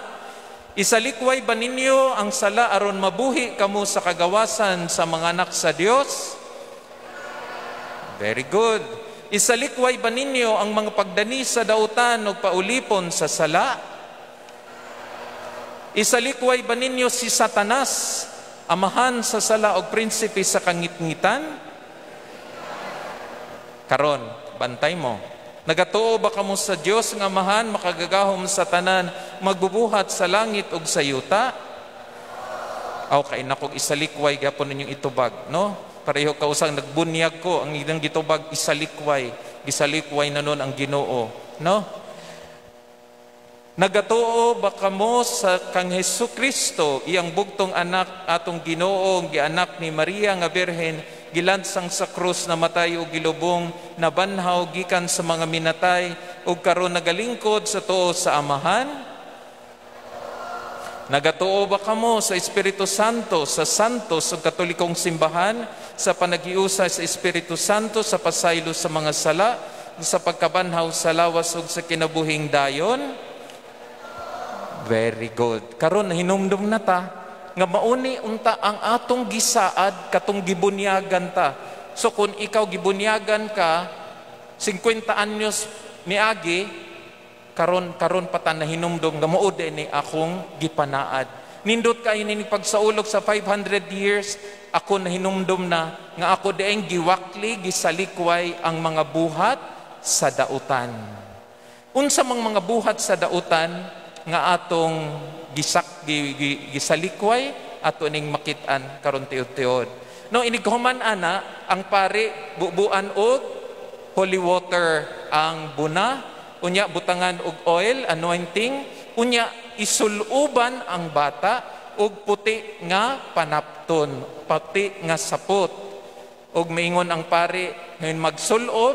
Isalikway ba ninyo ang sala aron mabuhi kamo sa kagawasan sa mga anak sa Dios? Very good. Isalikway ba ninyo ang mga pagdani sa dautan ug paulipon sa sala? Isalikway ba ninyo si Satanas, amahan sa sala ug prinsipe sa kangitngitan? Karon, bantay mo. Nagatuo ba kamo sa Dios nga amahan, makagagahom sa tanan, magbubuhat sa langit ug sa yuta? Aw kay nakog isalikway gapon ninyong itubag, no? Pareho ka usang nagbunyag ko ang ilang gitubag isalikway, gisalikway na nun ang Ginoo, no? Nagatuo ba kamo sa kang Hesukristo, iyang bugtong anak atong Ginoo, gianak ni Maria nga Birhen, gilansang sa krus na matay o gilubong, nabanhaw gikan sa mga minatay, o karon nagalingkod sa tuo sa amahan? Nagatuo ba kamo sa Espiritu Santo, sa santos o katolikong simbahan, sa panagiusa sa Espiritu Santo, sa pasaylo sa mga sala, sa pagkabanhaw sa lawas ug sa kinabuhing dayon? Very good. Karon hinumdum na ta nga mauni unta ang atong gisaad katong gibunyagan ta. So kung ikaw gibunyagan ka 50 anyos miagi, karon pa ta na hinumdum nga mao ni akong gipanaad. Nindot kay ning pagsaulog sa 500 years, ako na hinumdum na nga ako dieng giwakli gisalikway ang mga buhat sa dautan. Unsa mang mga buhat sa dautan nga atong gisalikway ato ning makitaan karon tiud-tiud. No, inighuman ana ang pare bubuan og holy water ang buna, unya butangan og oil, anointing, unya isuluban ang bata og puti nga panapton, puti nga sapot. Og maingon ang pare, ngayon magsulob,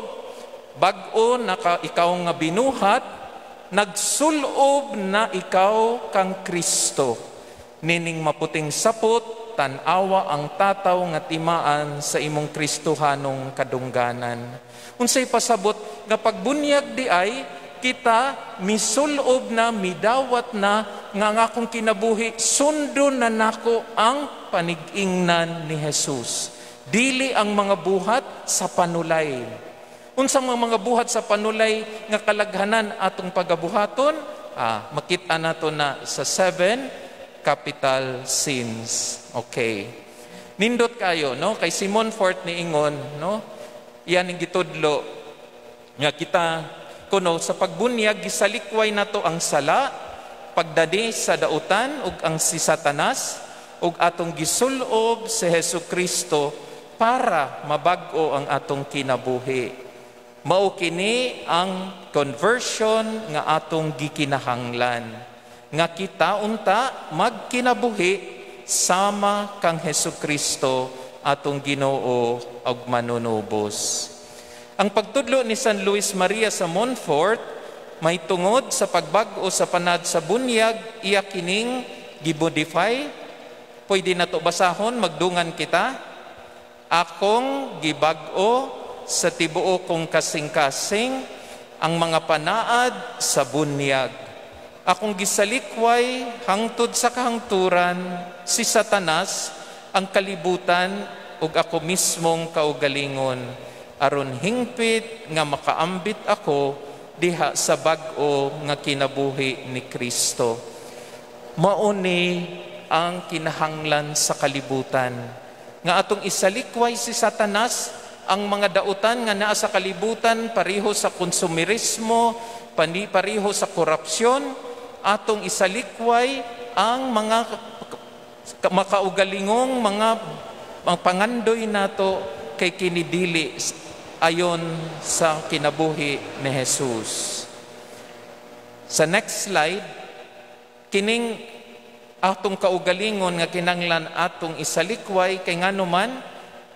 bag-o na ikaw nga binuhat, nagsulob na ikaw kang Kristo. Nining maputing sapot, tanawa ang tataw nga timaan sa imong Kristohanong kadungganan. Unsay pasabot nga pagbunyag di ay kita misulob na, midawat na nga akong kinabuhi, sundo na nako ang panig-ingnan ni Jesus. Dili ang mga buhat sa panulay. Unsang mga buhat sa panulay nga kalaghanan atong pagabuhaton? Makita nato na sa 7 capital sins. Okay. Nindot kayo, no? Kay Simon Fort ni Ingon, no? Iyan ang gitudlo nga kita kuno sa pagbunyag gisalikway nato ang sala, pagdadi sa dautan ug ang si Satanas ug atong gisulob si Hesukristo para mabag-o ang atong kinabuhi. Mao kini ang conversion nga atong gikinahanglan. Nga kita unta magkinabuhi sama kang Hesukristo atong Ginoo ug manunubos. Ang pagtudlo ni San Luis Maria sa Montfort may tungod sa pagbag-o sa panad sa bunyag, iya kining gimodify. Pwede na to basahon, magdungan kita. Akong gibag-o sa tibuo kong kasing-kasing ang mga panaad sa bunyag. Akong gisalikway hangtod sa kahangturan si Satanas ang kalibutan ug ako mismong kaugalingon aron hingpit nga makaambit ako diha sa bag-o nga kinabuhi ni Kristo. Mauni ang kinahanglan sa kalibutan nga atong isalikway si Satanas ang mga dautan nga naa sa kalibutan pareho sa konsumerismo, pareho sa korupsyon, atong isalikway ang mga makaugalingong mga pangandoy nato kay kinidili ayon sa kinabuhi ni Jesus. Sa next slide, kining atong kaugalingon nga kinanglan atong isalikway kay nganuman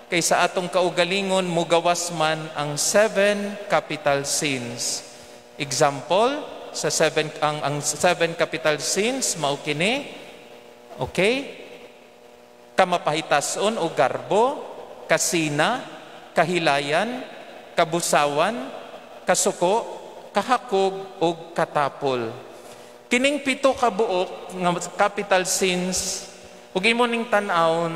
kay sa atong kaugalingon mugawas man ang 7 capital sins. Example, sa 7 ang 7 capital sins mao kini, okay? Kamapahitason o garbo, kasina, kahilayan, kabusawan, kasuko, kahakog o katapol. Kining 7 ka buok nga capital sins ug imo ning tan-awon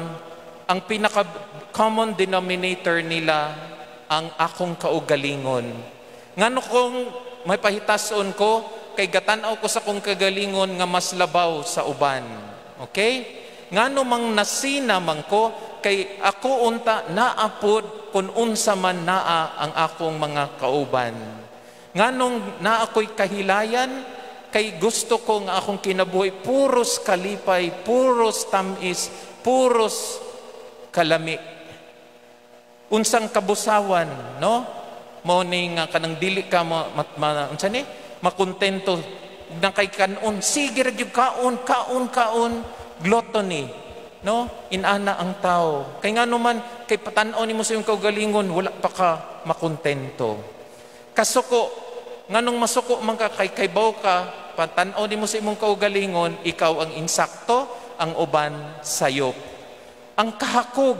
ang pinaka common denominator nila ang akong kaugalingon. Ngano kung may pahitason ko kay gatan-aw ko sa kong kagalingon nga mas labaw sa uban. Okay? Ngano mang nasina man ko kay ako unta naapod kun unsa man naa ang akong mga kauban. Nganong naa ko'y kahilayan kay gusto ko nga akong kinabuhi puros kalipay, puros tamis, puros kalami. Unsang kabusawan, no? Mao ni nga kanang dili ka unsa ni? Makontento nang kay kanon, sige ra gyud kaon, gluttony, no? Inana ang tao. Kay ngano man kay patan-aw nimo sa imong kaugalingon wala pa ka makontento. Kasuko, nganong masuko man ka kay baw ka, patan-aw nimo sa imong kaugalingon, ikaw ang insakto, ang uban sayop. Ang kahakog,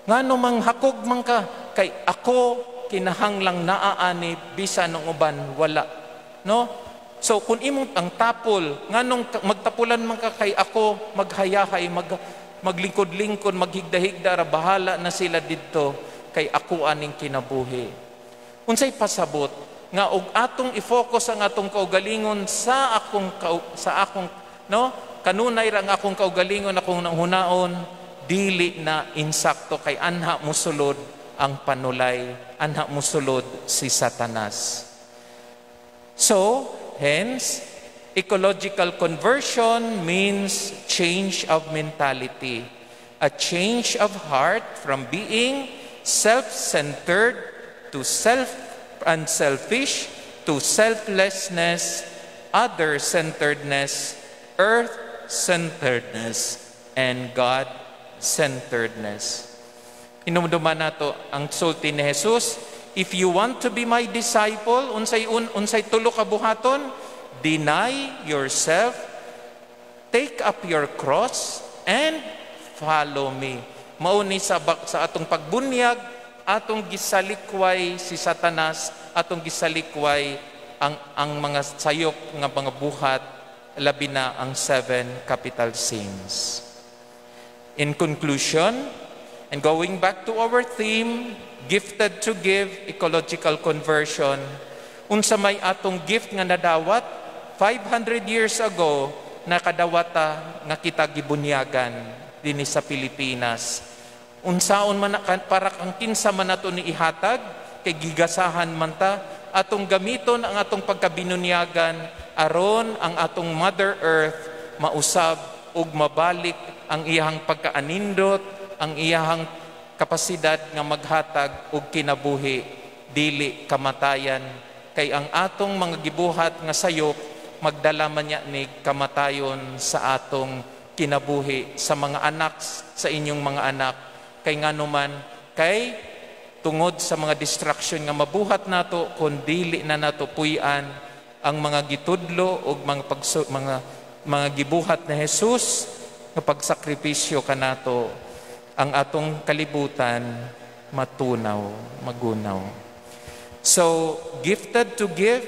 ngano mang hakog man ka kay ako kinahanglang naaani bisan ng uban wala, no? So kung imong ang tapol, nganong magtapulan man ka kay ako maghayahay, maglingkod-lingkod, maghigda-higda ra bahala na sila didto kay ako aning kinabuhi. Unsay pasabot nga og atong i-focus ang atong kaugalingon sa akong no? Kanunay ra ang akong kaugalingon akong nanghunaon dili na insakto kay anha mosulod ang panulay, anha mosulod si Satanas. So, hence, ecological conversion means change of mentality, a change of heart from being self-centered to self-unselfish to selflessness other-centeredness, earth-centeredness, and God-centeredness. Hinumduman nato ang sulti ni Jesus, if you want to be my disciple, unsay tulo ka buhaton, deny yourself, take up your cross, and follow me. Mauni sa atong pagbunyag, atong gisalikway si Satanas, atong gisalikway ang mga sayop nga mga buhat, labi na ang 7 capital sins. In conclusion, and going back to our theme, gifted to give, ecological conversion, unsa may atong gift nga nadawat 500 years ago, nakadawata nga kita gibunyagan dinhi sa Pilipinas. Unsaon man para kang kinsa man nato ni ihatag, kay gigasahan man ta, atong gamiton ang atong pagkabinunyagan aron ang atong Mother Earth mausab ug mabalik ang iyang pagkaanindot, ang iyang kapasidad nga maghatag og kinabuhi, dili kamatayan. Kay ang atong mga gibuhat nga sayop magdala man niya ni kamatayon sa atong kinabuhi, sa mga anak, sa inyong mga anak. Kay nganuman, kay tungod sa mga distraction nga mabuhat nato, kung dili na nato puy-an ang mga gitudlo o mga gibuhat na Jesus, nga pagsakripisyo kanato, ang atong kalibutan matunaw, magunaw. So, gifted to give,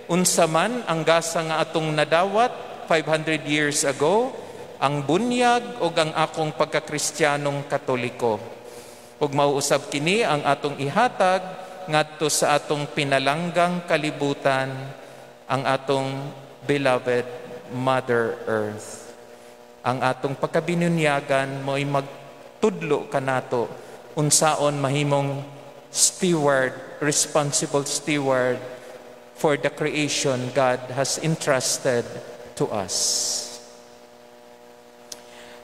unsa man ang gasa nga atong nadawat 500 years ago, ang bunyag o ang akong pagkakristyanong Katoliko. Ug mauusab kini ang atong ihatag ngadto sa atong pinalanggang kalibutan, ang atong beloved Mother Earth. Ang atong pagkabinunyagan mo'y magtudlo kanato unsaon mahimong steward, responsible steward for the creation God has entrusted to us.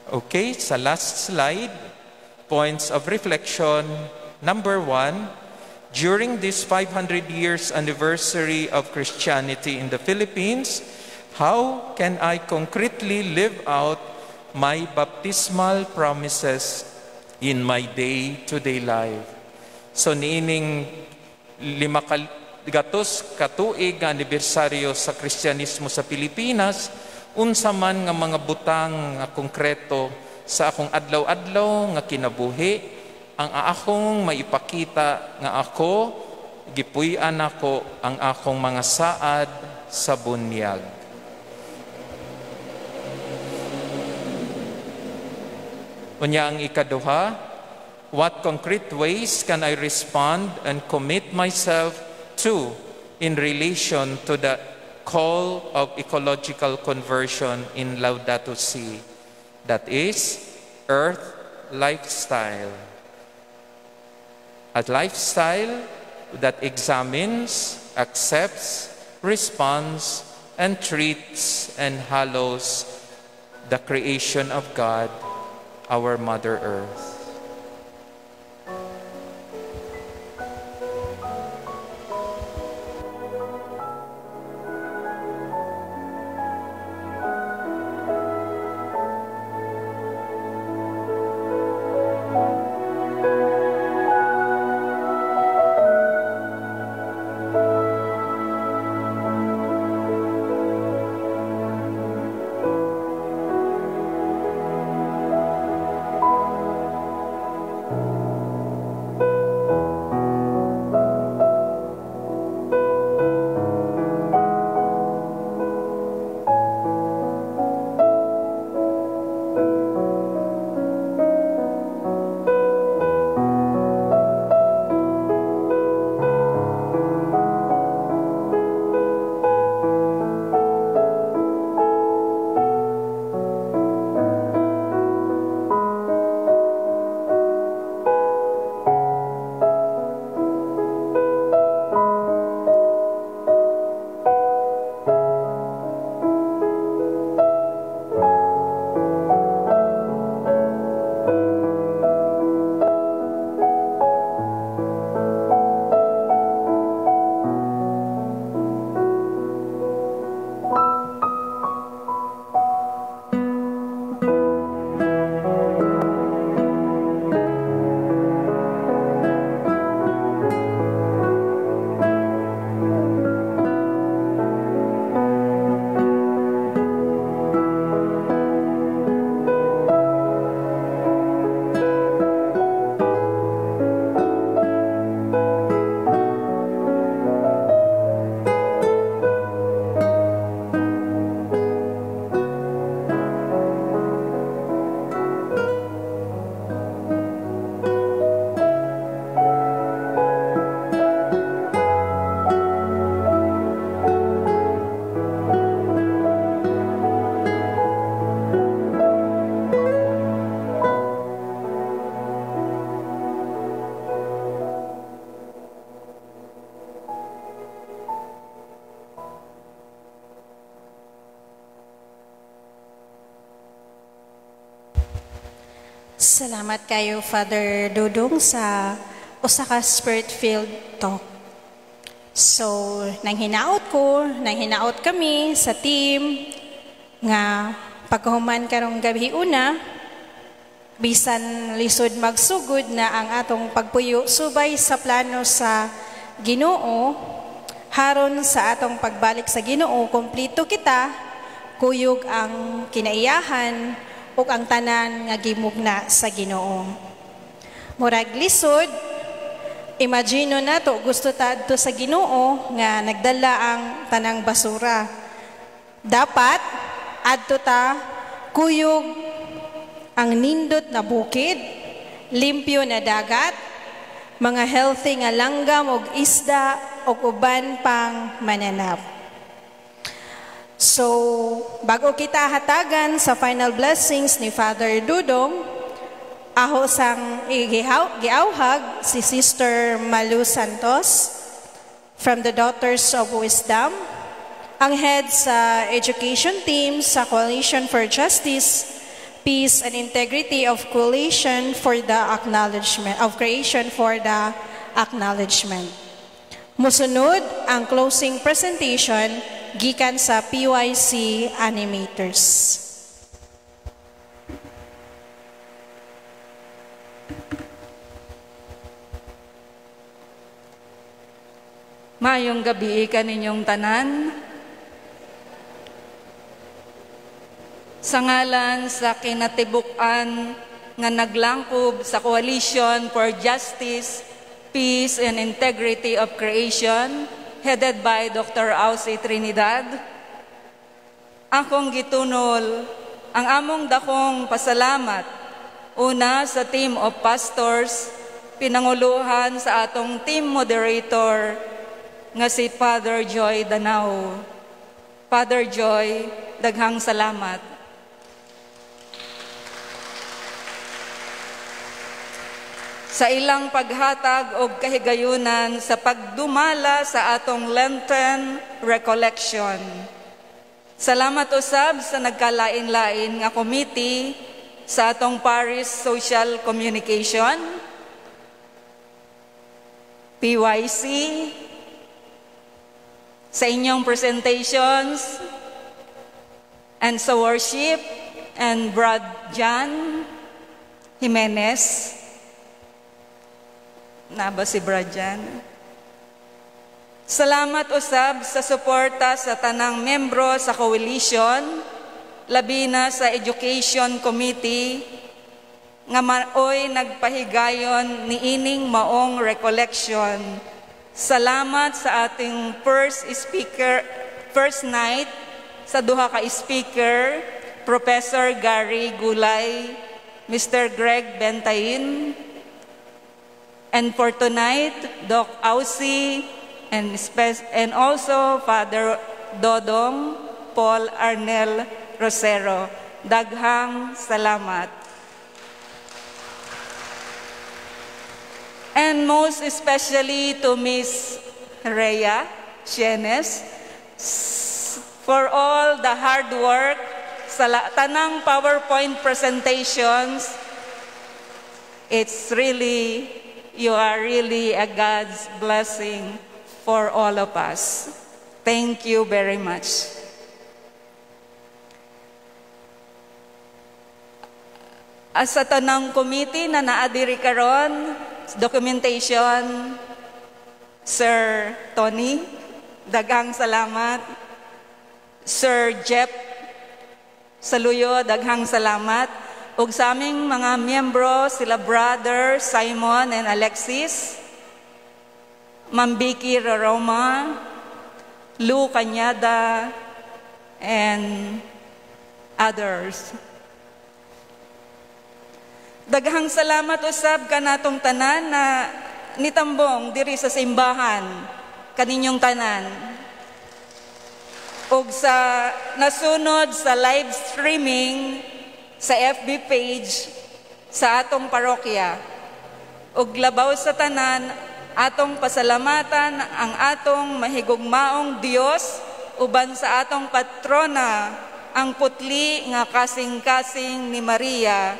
Okay, sa last slide, points of reflection. Number 1, during this 500 years anniversary of Christianity in the Philippines, how can I concretely live out my baptismal promises in my day-to-day life? So niining 500 katuig nga anibersaryo sa Kristyanismo sa Pilipinas, unsa man nga mga butang nga konkreto sa akong adlaw-adlaw nga kinabuhi, ang akong maipakita nga ako, gipuy-an ako ang akong mga saad sa bunyag. Unya ang ikaduha, what concrete ways can I respond and commit myself to in relation to the call of ecological conversion in Laudato Si? That is, earth lifestyle. A lifestyle that examines, accepts, responds, and treats and hallows the creation of God, our Mother Earth. Salamat kayo, Father Dudong, sa usa ka spirit-filled talk. So, nang hinaot kami sa team nga pagkahuman karong gabi una, bisan lisod magsugod na ang atong pagpuyo subay sa plano sa Ginoo, haron sa atong pagbalik sa Ginoo, kompleto kita, kuyog ang kinaiyahan ug ang tanan nga gimugna sa Ginoo. Murag lisod, imagino nato gusto ta adto sa Ginoo nga nagdala ang tanang basura. Dapat adto ta kuyog ang nindot na bukid, limpyo na dagat, mga healthy nga langgam ug isda ug uban pang mananap. So, bago kita hatagan sa final blessings ni Father Dudong, aho sang giauhag si Sister Malu Santos from the Daughters of Wisdom, ang head sa education team sa Coalition for Justice, Peace and Integrity of Coalition for the Acknowledgement of Creation for the Acknowledgement. Musunod ang closing presentation gikan sa PYC animators. Mayong gabi kaninyong tanan. Sa ngalan sa kinatibuk-an nga naglangkob sa Coalition for Justice, Peace and Integrity of Creation, headed by Dr. Ausi Trinidad, akong gitunol ang among dakong pasalamat una sa team of pastors, pinanguluhan sa atong team moderator nga si Father Joy Danao. Father Joy, daghang salamat. Sa ilang paghatag og kahigayunan sa pagdumala sa atong Lenten recollection. Salamat usab sa nagkalain-lain nga committee sa atong Parish Social Communication, PYC, sa inyong presentations, and sa worship, and Brad Jan Jimenez. Naba si Brajan. Salamat usab sa suporta sa tanang membro sa coalition, labi na sa Education Committee, nga maoy nagpahigayon ni ining maong recollection. Salamat sa ating first night sa duha ka speaker, Professor Gary Gulay, Mr. Greg Bentain, and for tonight, Doc Ausi, and also Father Dodong Paul Arnel Rosero. Daghang salamat. And most especially to Miss Rhea Chienes for all the hard work sa tanang PowerPoint presentations. You are really a God's blessing for all of us. Thank you very much. As sa tanang committee na naadiri karon, documentation, Sir Tony, daghang salamat. Sir Jeff Saluyo, daghang salamat. Ug sa aming mga miyembro, sila Brother Simon and Alexis, Ma'am Vicky Raroma, Lou Cañada, and others. Daghang salamat usab kanatong tanan na nitambong diri sa simbahan kaninyong tanan. Ug sa nasunod sa live streaming sa FB page sa atong parokya. Ug labaw sa tanan, atong pasalamatan ang atong mahigugmaong Dios uban sa atong patrona, ang putli nga kasing-kasing ni Maria,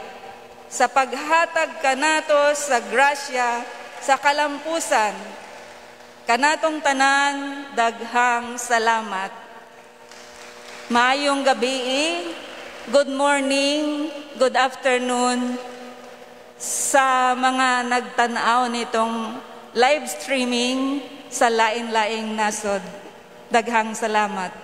sa paghatag kanato sa grasya sa kalampusan. Kanatong tanan, daghang salamat. Maayong gabi, good morning, good afternoon sa mga nagtanaw nitong live streaming sa lain-laing nasod. Daghang salamat.